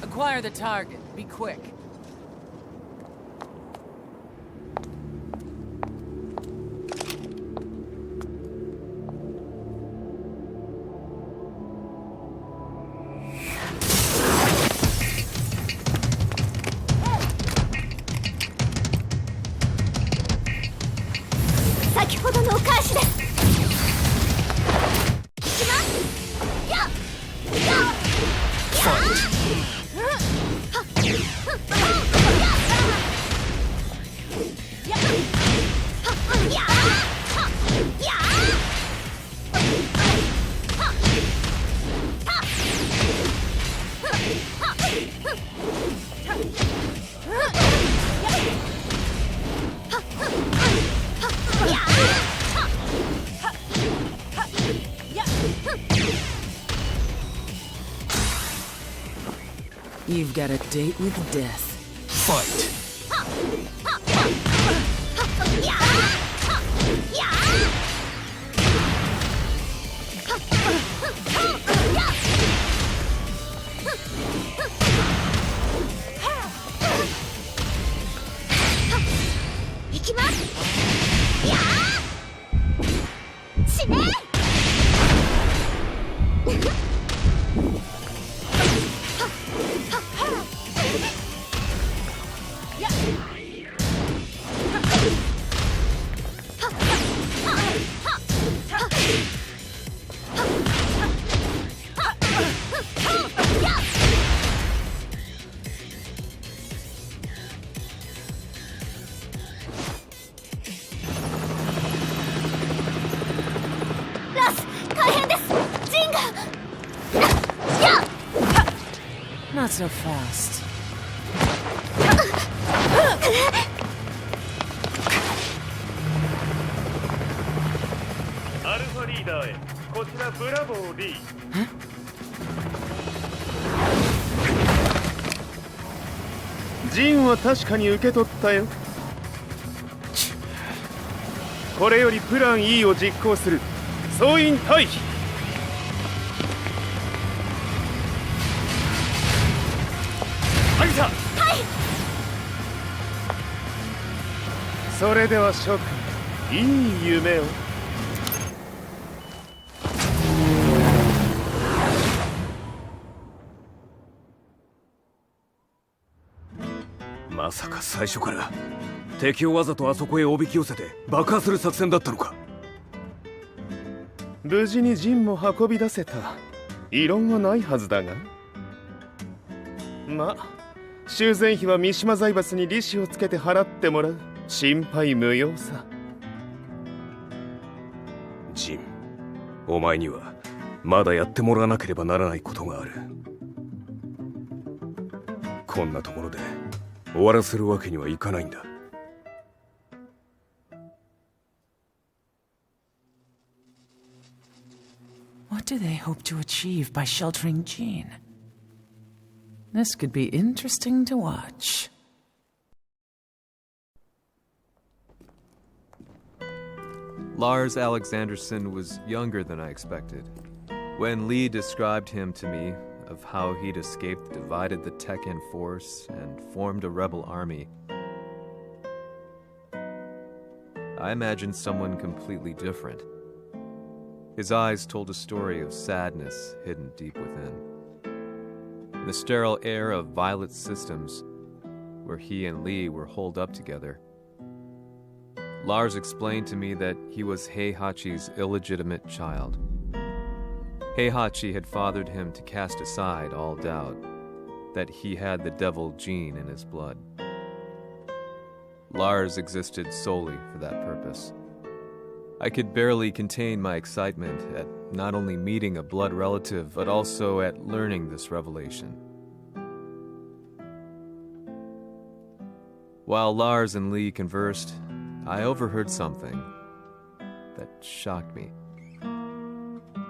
Acquire the target. Be quick. You've got a date with death. Fight! きます。やあ死ねNot so fast. アルファリーダーへ、こちらブラボー D。ジンは確かに受け取ったよ。これよりプラン E を実行する。総員退避。はいさ。はい。それでは諸君、いい夢を。まさか最初から敵をわざとあそこへおびき寄せて爆破する作戦だったのか。無事にジンも運び出せた。異論はないはずだが、まあ修繕費は三島財閥に利子をつけて払ってもらう。心配無用さ。ジン、お前にはまだやってもらわなければならないことがある。こんなところで終わらせるわけにはいかないんだ。What do they hope to achieve by sheltering Jean? This could be interesting to watch. Lars Alexanderson was younger than I expected. When Lee described him to me, of how he'd escaped, divided the Tekken force, and formed a rebel army, I imagined someone completely different. His eyes told a story of sadness hidden deep within. In the sterile air of Violet's systems, where he and Lee were holed up together, Lars explained to me that he was Heihachi's illegitimate child. Heihachi had fathered him to cast aside all doubt that he had the devil gene in his blood. Lars existed solely for that purpose. I could barely contain my excitement at not only meeting a blood relative, but also at learning this revelation. While Lars and Lee conversed, I overheard something that shocked me.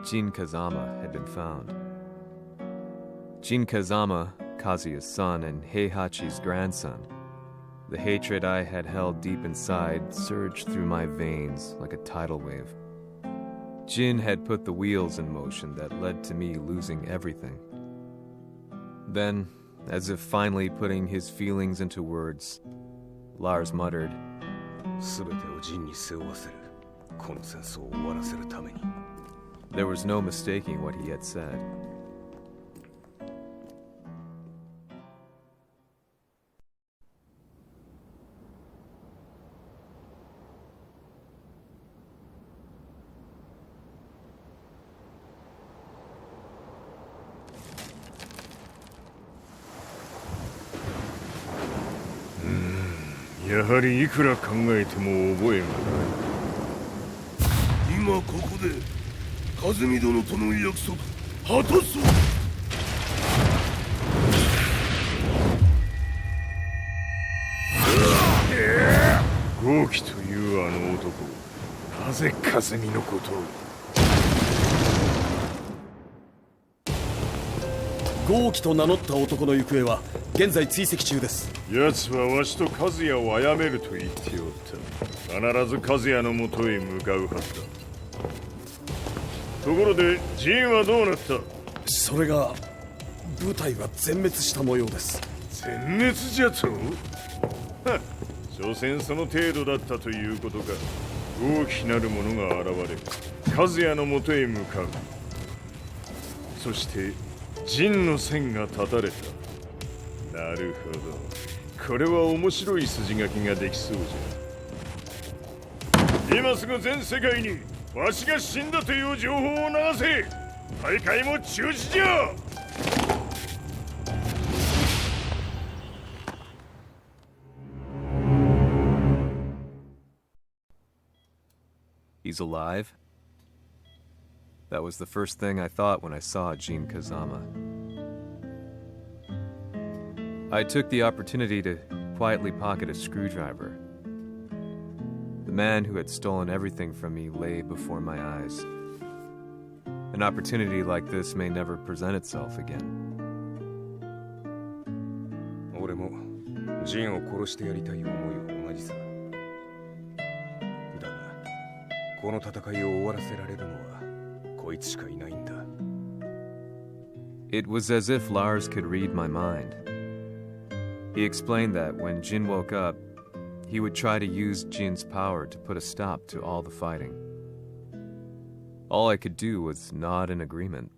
Jin Kazama had been found. Jin Kazama, Kazuya's son and Heihachi's grandson. The hatred I had held deep inside surged through my veins like a tidal wave. Jin had put the wheels in motion that led to me losing everything. Then, as if finally putting his feelings into words, Lars muttered, There was no mistaking what he had said. やはりいくら考えても覚えがない。今ここで和美殿との約束果たそう。豪輝というあの男、なぜ和美のことを。豪輝と名乗った男の行方は現在追跡中です。奴はわしと和也を殺めると言っておった。必ず和也のもとへ向かうはずだ。ところでジンはどうなった？それが部隊は全滅した模様です。全滅じゃと？所詮その程度だったということか。大きなる者が現れ、和也のもとへ向かう。そして陣の線が断たれた。なるほど、これは面白い筋書きができそうじゃ。今すぐ全世界にわしが死んだという情報を流せ。大会も中止じゃ。He's alive? That was the first thing I thought when I saw Jin Kazama. I took the opportunity to quietly pocket a screwdriver. The man who had stolen everything from me lay before my eyes. An opportunity like this may never present itself again. 俺もジンを殺してやりたい思いは同じさ。だが、この戦いを終わらせられるのはこいつしかいないんだ。It was as if Lars could read my mind. He explained that when Jin woke up, he would try to use Jin's power to put a stop to all the fighting. All I could do was nod in agreement.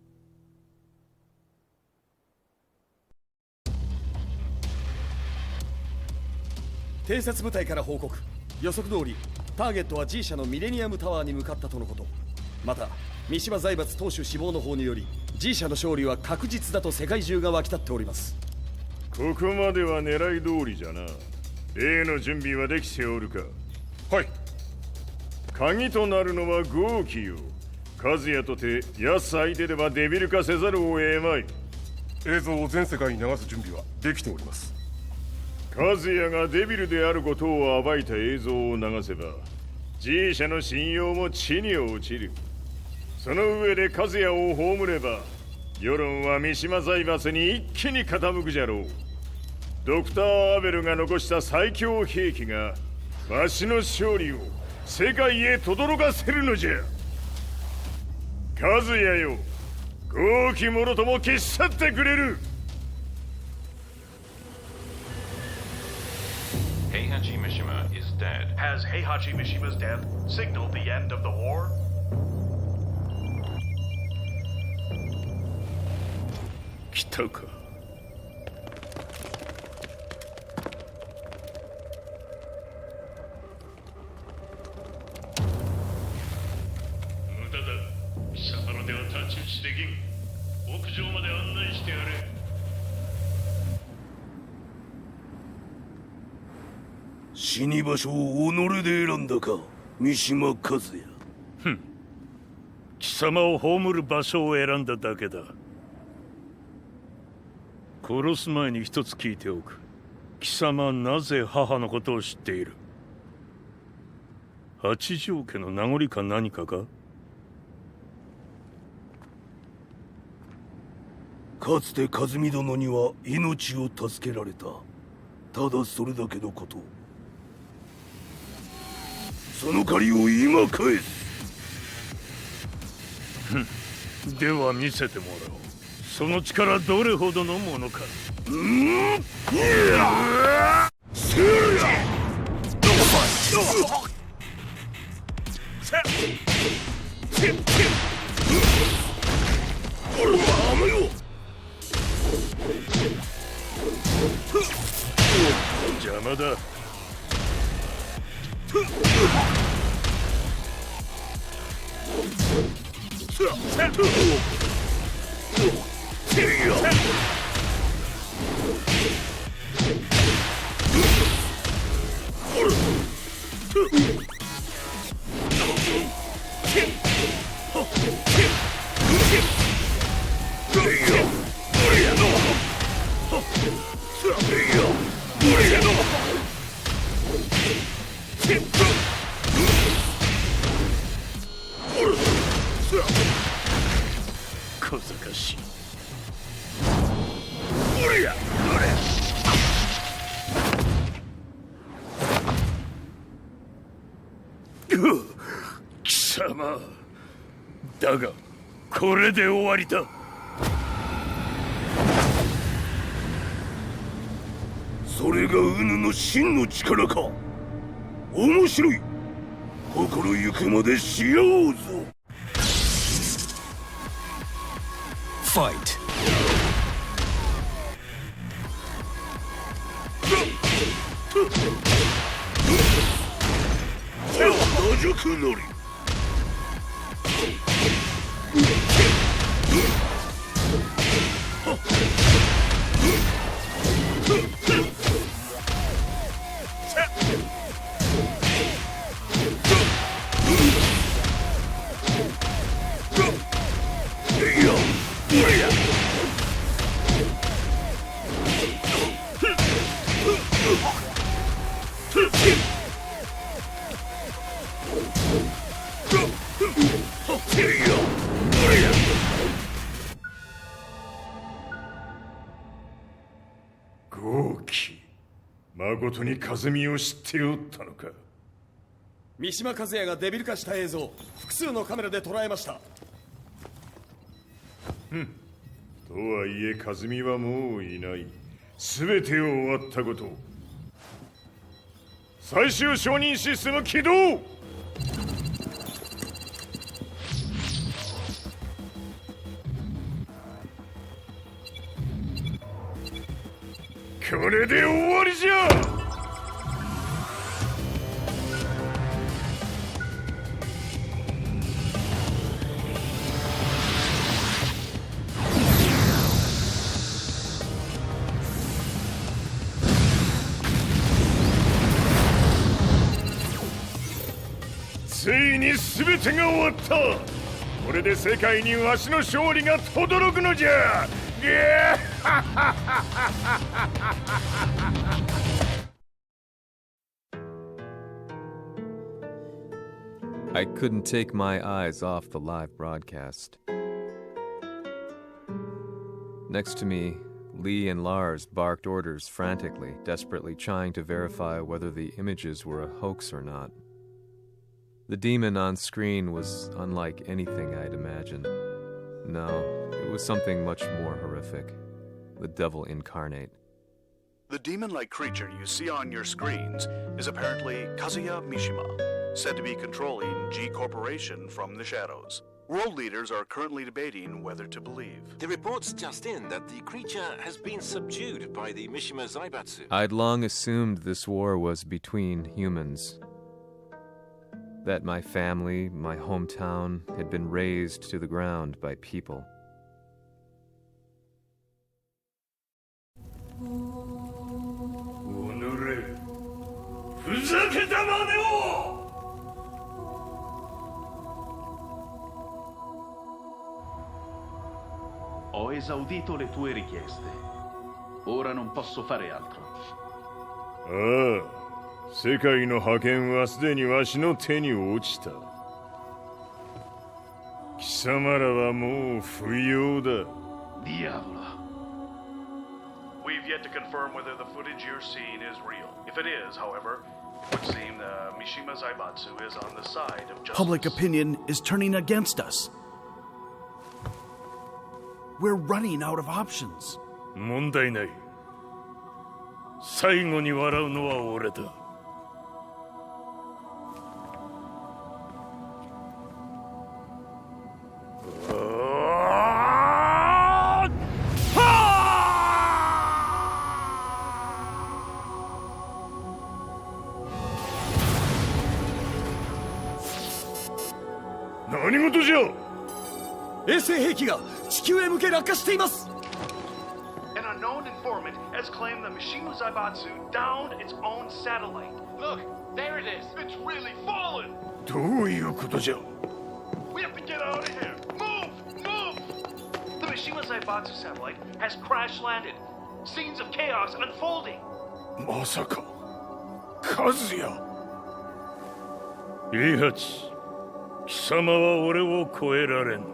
偵察部隊から報告。予測通りターゲットは G 社のミレニアムタワーに向かったとのこと。また三島財閥当主死亡の方により G 社の勝利は確実だと世界中が沸き立っております。ここまでは狙い通りじゃな。例の準備はできておるか。はい。鍵となるのは豪気よ。和也とて奴相手ではデビル化せざるを得まい。映像を全世界に流す準備はできております。和也がデビルであることを暴いた映像を流せば G 社の信用も地に落ちる。その上で和也を葬れば世論は三島財閥に一気に傾くじゃろう。ドクター・アベルが残した最強兵器がわしの勝利を世界へ轟かせるのじゃ。和也よ、豪気者とも消し去ってくれる。Heihachi Mishima is dead. Has Heihachi Mishima's death signaled the end of the war? 来たか。無駄だ。貴様のでは太刀打ちできん。屋上まで案内してやれ。死に場所を己で選んだか、三島和也。ふん。貴様を葬る場所を選んだだけだ。殺す前に一つ聞いておく。貴様はなぜ母のことを知っている？八条家の名残か何かか？かつて和美殿には命を助けられた。ただそれだけのこと。その借りを今返す。では見せてもらおう。その力どれほどのものか。邪魔だ。小賢しい。貴様だがこれで終わりだ。それがウヌの真の力か。面白い。心ゆくまでしようぞ。Fight. 野宿のり。豪輝、誠に和美を知っておったのか。三島和也がデビル化した映像、複数のカメラで捉えました。とはいえ和美はもういない。全てを終わったこと。最終承認システム起動。これで終わりじゃ。ついに全てが終わった。これで世界にわしの勝利が轟くのじゃ。I couldn't take my eyes off the live broadcast. Next to me, Lee and Lars barked orders frantically, desperately trying to verify whether the images were a hoax or not. The demon on screen was unlike anything I'd imagined. No, it was something much more horrific. The devil incarnate. The demon-like creature you see on your screens is apparently Kazuya Mishima, said to be controlling G Corporation from the shadows. World leaders are currently debating whether to believe. The report's just in that the creature has been subdued by the Mishima Zaibatsu. I'd long assumed this war was between humans. That my family, my hometown, had been razed to the ground by people. Ho esaudito le tue richieste. Ora non posso fare altro. 世界の覇権はすでにわしの手に落ちた。貴様らはもう不要だ。Diavolo. We've yet to confirm whether the footage you're seeing is real. If it is, however, it would seem the Mishima Zaibatsu is on the side of justice. Public opinion is turning against us. We're running out of options. 問題ない。最後に笑うのは俺だ。何事じゃ。衛星兵器が地球へ向け落下しています。An unknown informant has claimed the Mishima Zaibatsu downed its own satellite. Look, there it is. It's really fallen. どういうことじゃ。We have to get out of here. Move! The Mishima Zaibatsu satellite has crash landed. Scenes of chaos unfolding. まさか、和也。イハチ、貴様は俺を超えられん。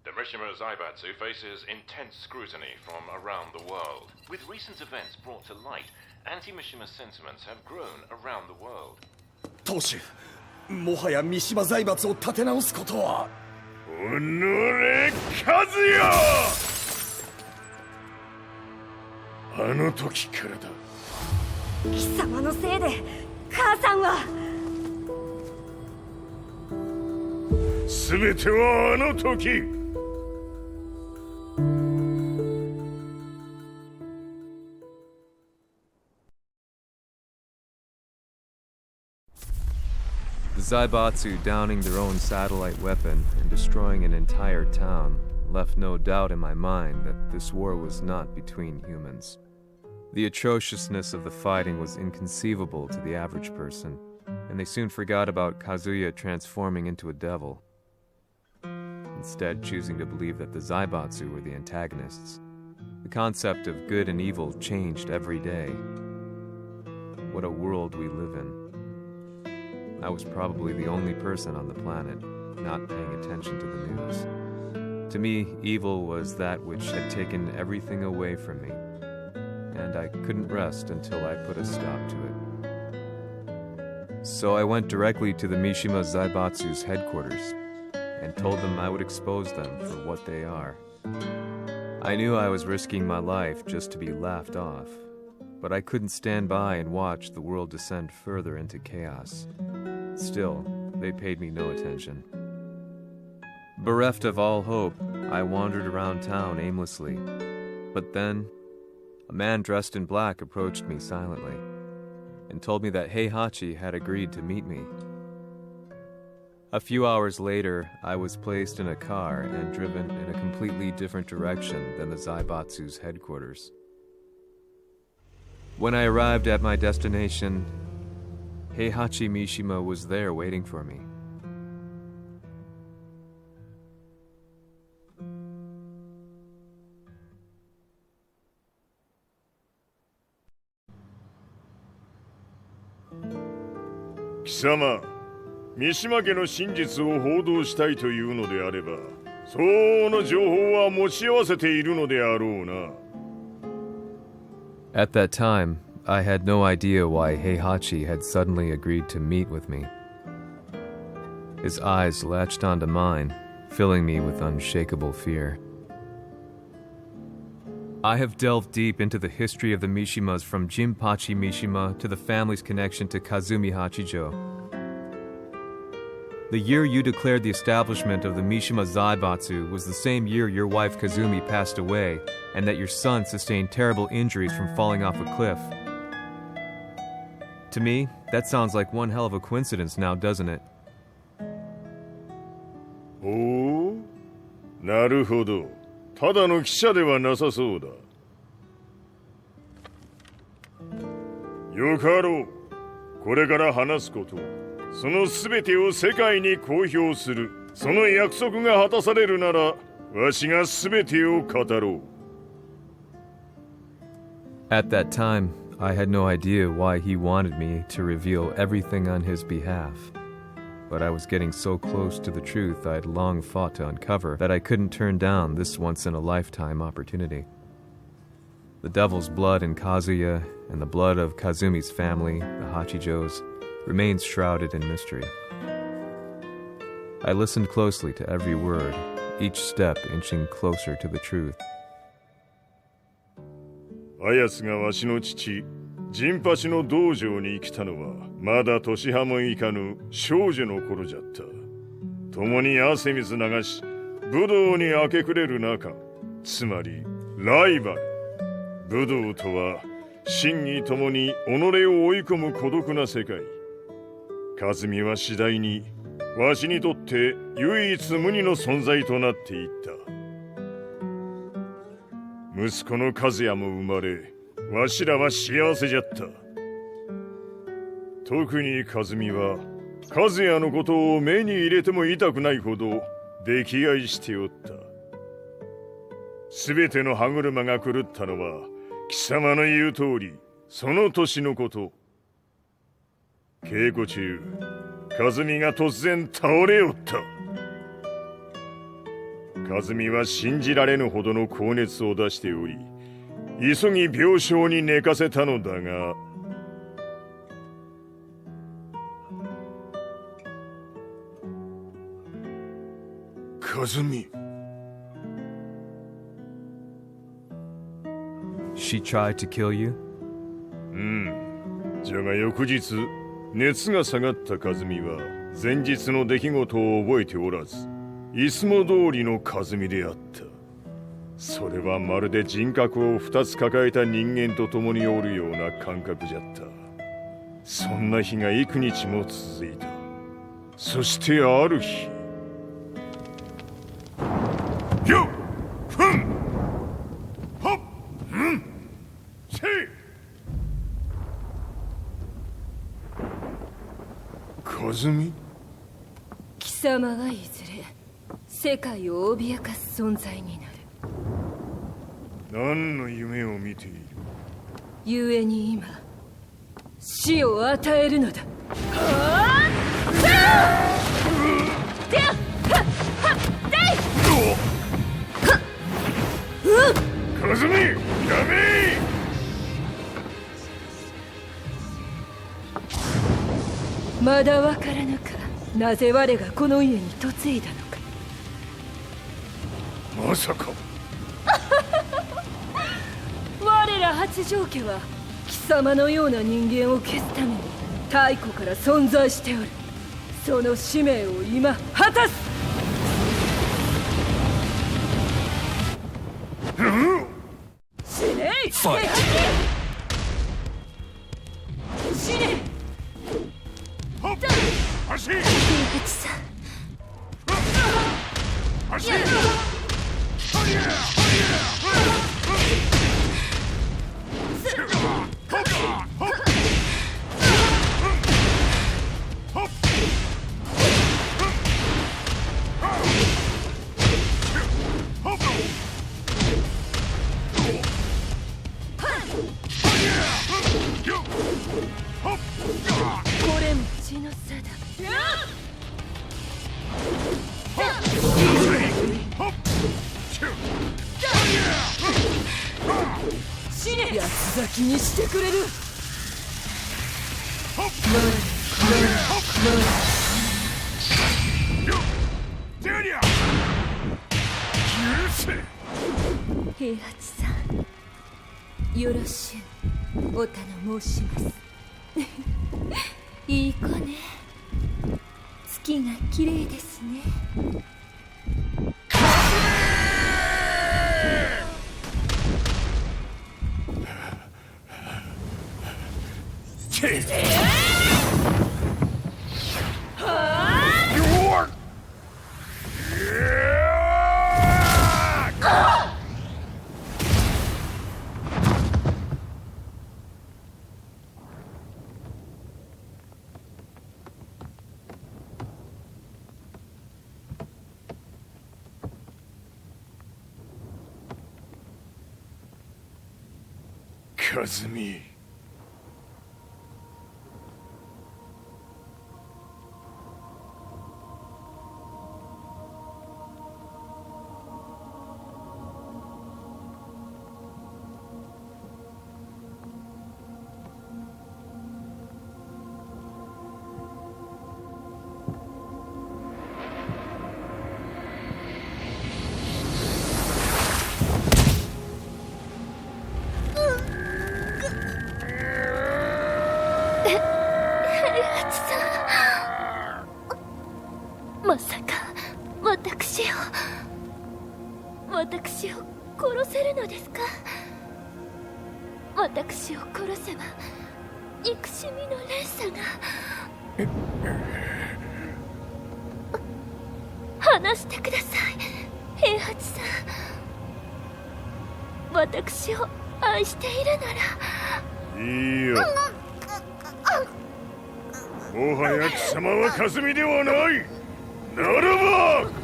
The Mishima Zaibatsu faces intense scrutiny from around the world. With recent events brought to light, anti-Mishima sentiments have grown around the world. 当主、もはや三島財閥を立て直すことは。おのれ、和也！あの時からだ。貴様のせいで母さんは。全てはあの時。The Zaibatsu downing their own satellite weapon and destroying an entire town left no doubt in my mind that this war was not between humans. The atrociousness of the fighting was inconceivable to the average person, and they soon forgot about Kazuya transforming into a devil, instead choosing to believe that the Zaibatsu were the antagonists. The concept of good and evil changed every day. What a world we live in. I was probably the only person on the planet not paying attention to the news. To me, evil was that which had taken everything away from me, and I couldn't rest until I put a stop to it. So I went directly to the Mishima Zaibatsu's headquarters and told them I would expose them for what they are. I knew I was risking my life just to be laughed off, but I couldn't stand by and watch the world descend further into chaos. Still, they paid me no attention. Bereft of all hope, I wandered around town aimlessly. But then, a man dressed in black approached me silently and told me that Heihachi had agreed to meet me. A few hours later, I was placed in a car and driven in a completely different direction than the Zaibatsu's headquarters. When I arrived at my destination, Heihachi Mishima was there waiting for me. Kisama, 三島家の真実を報道したいというのであれば、相応の情報は持ち合わせているのであろうな。At that time, I had no idea why Heihachi had suddenly agreed to meet with me. His eyes latched onto mine, filling me with unshakable fear. I have delved deep into the history of the Mishimas from Jinpachi Mishima to the family's connection to Kazumi Hachijo. The year you declared the establishment of the Mishima Zaibatsu was the same year your wife Kazumi passed away, and that your son sustained terrible injuries from falling off a cliff. To me, that sounds like one hell of a coincidence now, doesn't it? おお、なるほど。ただの記者ではなさそうだ。よかろう。これから話すこと、そのすべてを世界に公表する。その約束が果たされるなら、わしがすべてを語ろう。At that time, I had no idea why he wanted me to reveal everything on his behalf. But I was getting so close to the truth I'd long fought to uncover that I couldn't turn down this once-in-a-lifetime opportunity. The devil's blood in Kazuya and the blood of Kazumi's family, the Hachijos, remains shrouded in mystery. I listened closely to every word, each step inching closer to the truth. あやつがわしの父、陣八の道場に来たのは、まだ年端もいかぬ少女の頃じゃった。共に汗水流し、武道に明け暮れる中、つまりライバル。武道とは、真偽ともに己を追い込む孤独な世界。和美は次第に、わしにとって唯一無二の存在となっていった。息子の和也も生まれ、わしらは幸せじゃった。特に和美は、和也のことを目に入れても痛くないほど溺愛しておった。すべての歯車が狂ったのは、貴様の言う通り、その年のこと。稽古中、和美が突然倒れおった。和美は信じられぬほどの高熱を出しており、急ぎ病床に寝かせたのだが、和美。She tried to kill you? じゃが翌日熱が下がった和美は前日の出来事を覚えておらず、いつも通りの和美であった。それはまるで人格を2つ抱えた人間と共におるような感覚じゃった。そんな日が幾日も続いた。そしてある日、よっふんはっんせい和美、貴様はいずれ世界を脅かす存在になる。何の夢を見ている？故に今死を与えるのだ。和美、やめ！まだわからぬか、なぜ我がこの家に嫁いだのか。まさか我ら八丈家は貴様のような人間を消すために太古から存在しておる。その使命を今果たす。死ね！死ね！足！さん。足！これも血の差だ。死ね！八つ咲きにしてくれる。平八さん、よろしゅうお頼申します。いい子ね。月が綺麗ですね。和美、まさか私を殺せるのですか？私を殺せば憎しみの連鎖が。話してください、平八さん。私を愛しているなら。いいよ。もはや貴様は和美ではない。ならば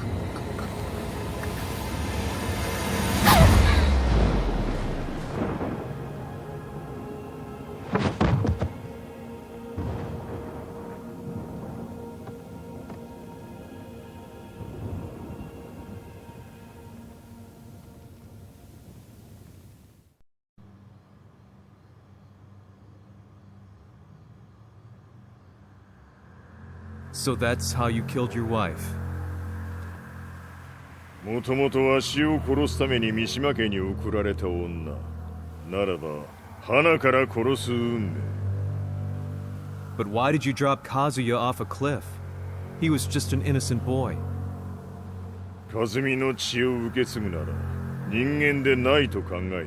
So that's how you killed your wife. もともとわしを殺すために三島家に送られた女。ならば花から殺す運命。 But why did you drop Kazuya off a cliff? He was just an innocent boy. 和美の血を受け継ぐなら人間でないと考え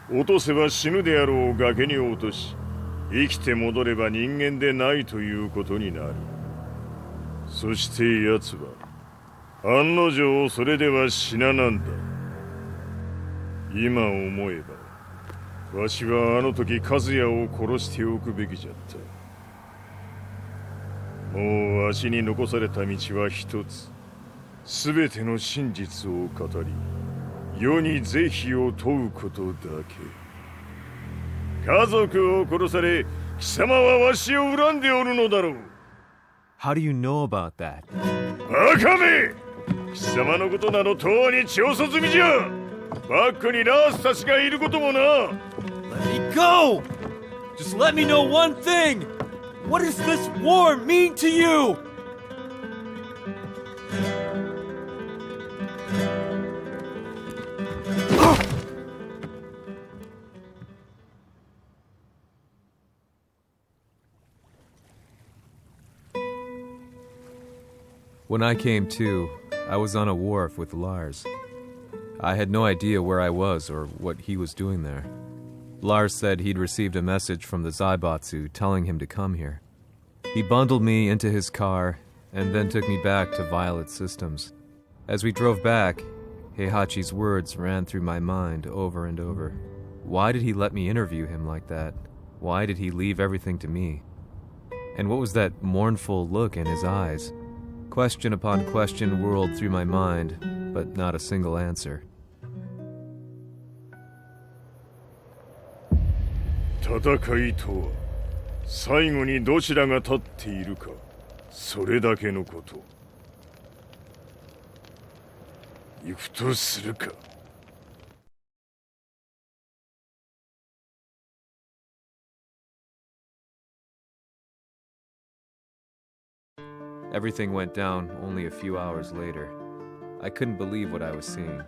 た。落とせば死ぬであろう崖に落とし、生きて戻れば人間でないということになる。そして奴は案の定それでは死ななんだ。今思えばわしはあの時和也を殺しておくべきじゃった。もうわしに残された道は一つ。すべての真実を語り、世に是非を問うことだけ。家族を殺され、貴様はわしを恨んでおるのだろう。How do you know about that? バカめ！貴様のことなどとうに調査済みじゃ。バックにラースたちがいることもな。Let me go! Just let me know one thing! What does this war mean to you? When I came to, I was on a wharf with Lars. I had no idea where I was or what he was doing there. Lars said he'd received a message from the Zaibatsu telling him to come here. He bundled me into his car and then took me back to Violet Systems. As we drove back, Heihachi's words ran through my mind over and over. Why did he let me interview him like that? Why did he leave everything to me? And what was that mournful look in his eyes? Question upon question whirled through my mind, but not a single answer. 戦いとは最後にどちらが立っているか、それだけのこと。行くとするか。Everything went down only a few hours later. I couldn't believe what I was seeing.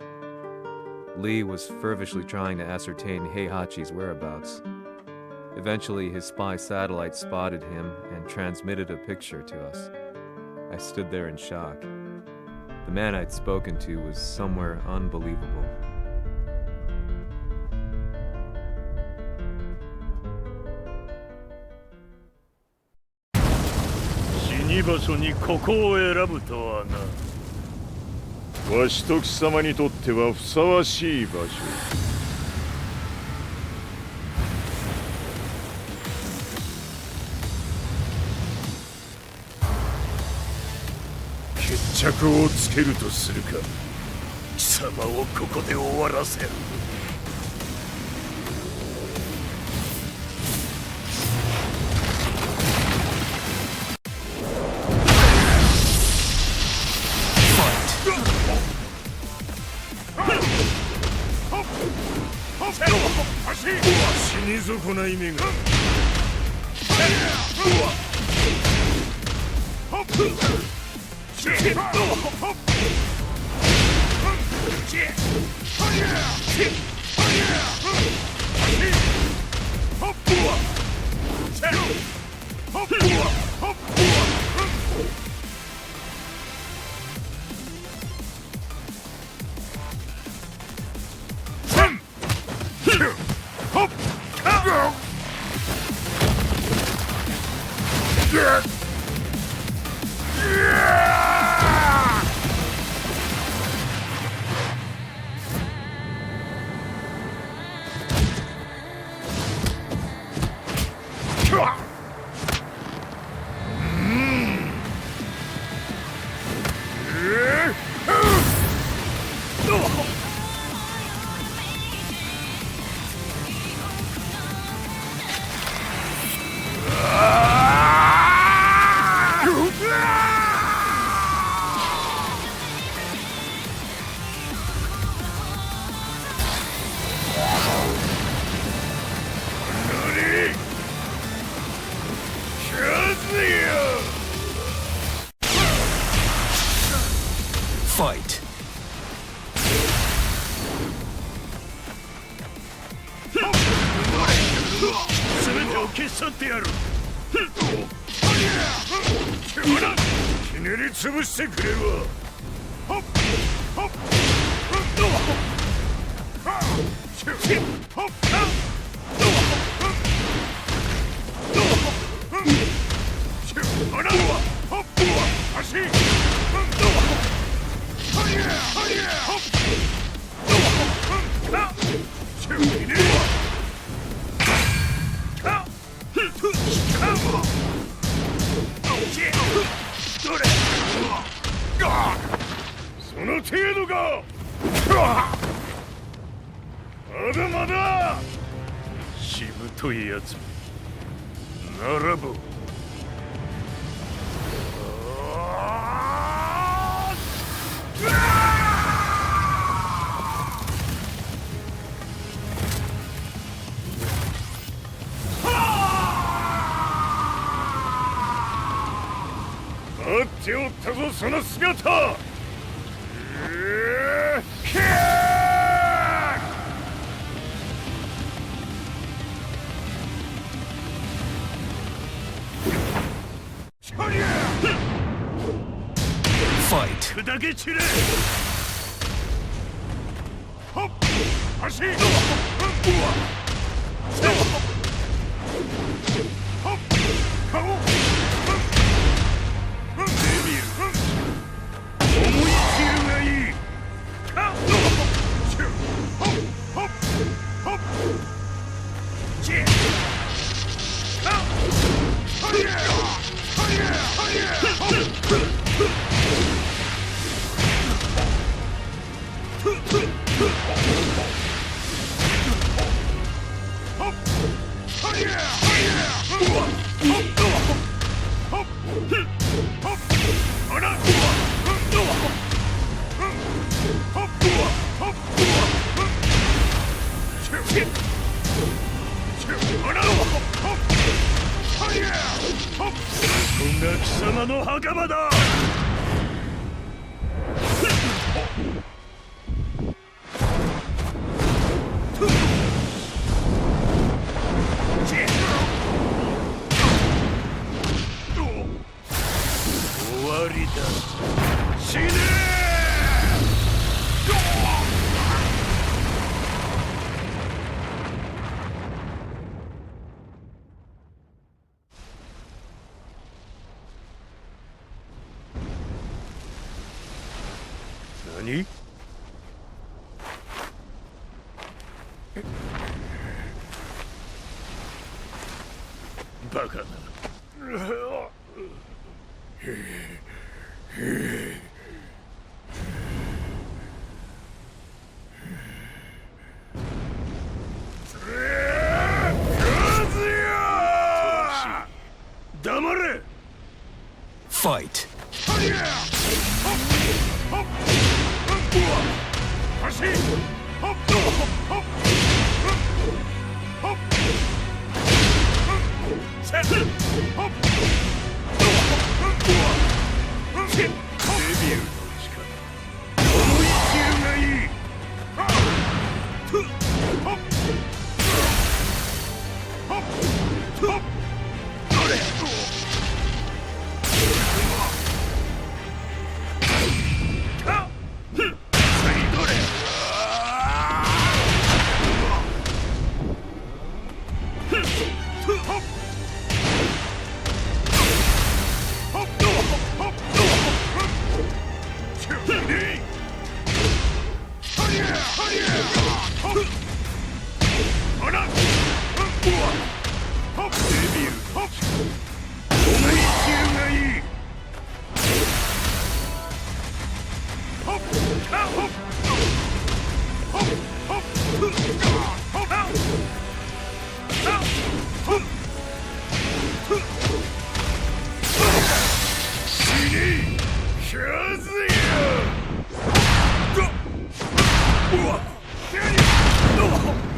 Lee was feverishly trying to ascertain Heihachi's whereabouts. Eventually, his spy satellite spotted him and transmitted a picture to us. I stood there in shock. The man I'd spoken to was somewhere unbelievable. 死場所にここを選ぶとはな。わしと貴様にとってはふさわしい場所。決着をつけるとするか。貴様をここで終わらせる。死に損ない目が。消し去ってやる。ひねり潰してくれるわ。その程度か。まだまだ。しぶといやつならば。待っておったぞその姿。Fight. 砕け散れ。はっ足。こんな貴様の墓場だ。終わりだ。死ね何？バカな。黙れ。Fight.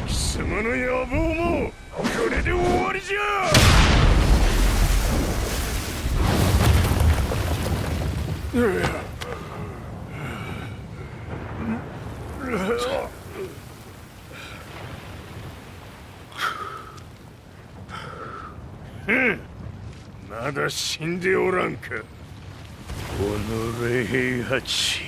貴様の野望もこれで終わりじゃ。まだ死んでおらんか。おのれ平八。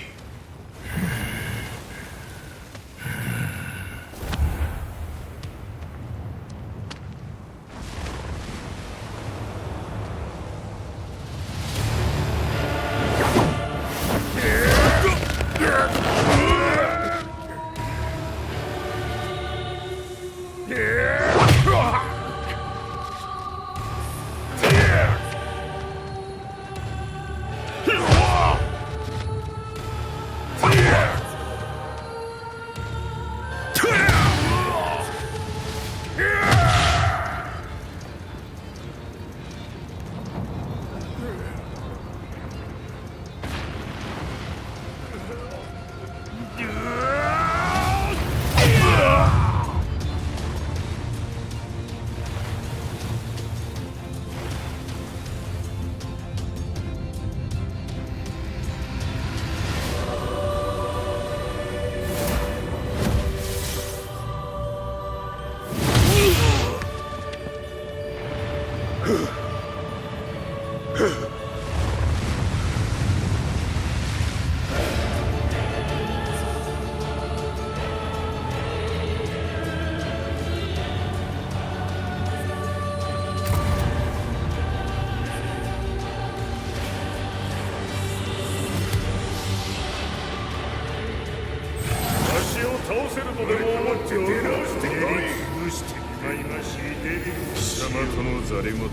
倒せるとでも思って出直してくしてまいましいデビル。貴様とのざれ言も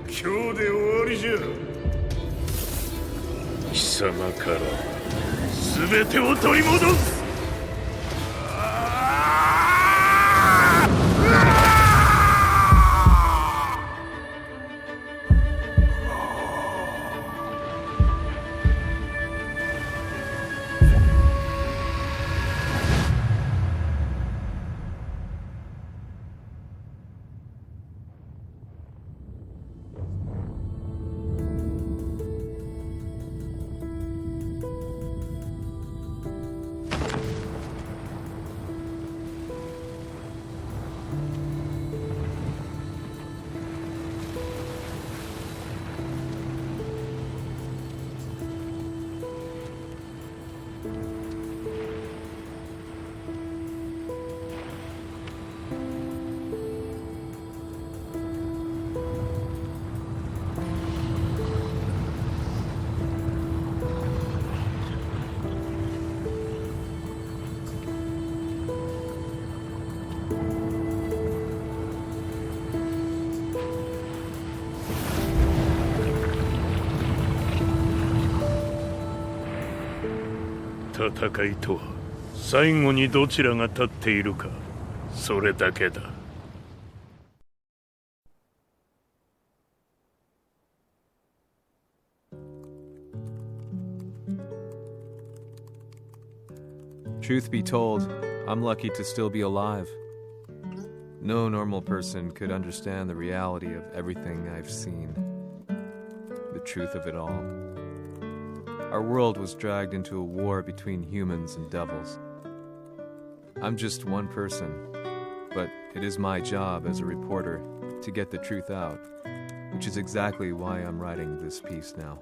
今日で終わりじゃ。貴様から全てを取り戻す。戦いとは最後にどちらが立っているか、それだけだ。Truth be told, I'm lucky to still be alive. No normal person could understand the reality of everything I've seen. The truth of it all. Our world was dragged into a war between humans and devils. I'm just one person, but it is my job as a reporter to get the truth out, which is exactly why I'm writing this piece now.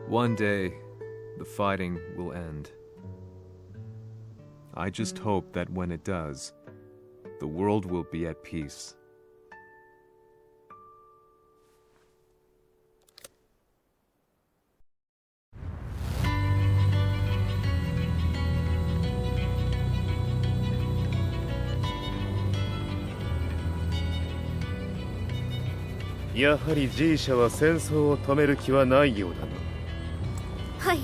One day, the fighting will end. I just hope that when it does, the world will be at peace. G やはり G 社は戦争を止める気はないようだな。はい、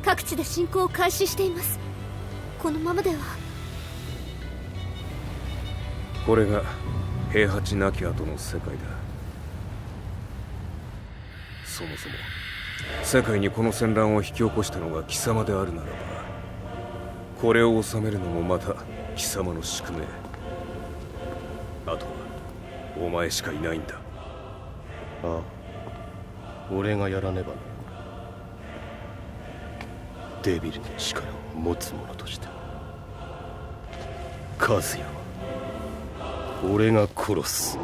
各地で侵攻を開始しています。このままでは。これが平八亡き後の世界だ。そもそも世界にこの戦乱を引き起こしたのが貴様であるならば、これを収めるのもまた貴様の宿命。あとはお前しかいないんだ。ああ、俺がやらねばな。デビルの力を持つ者として。和也は俺が殺す。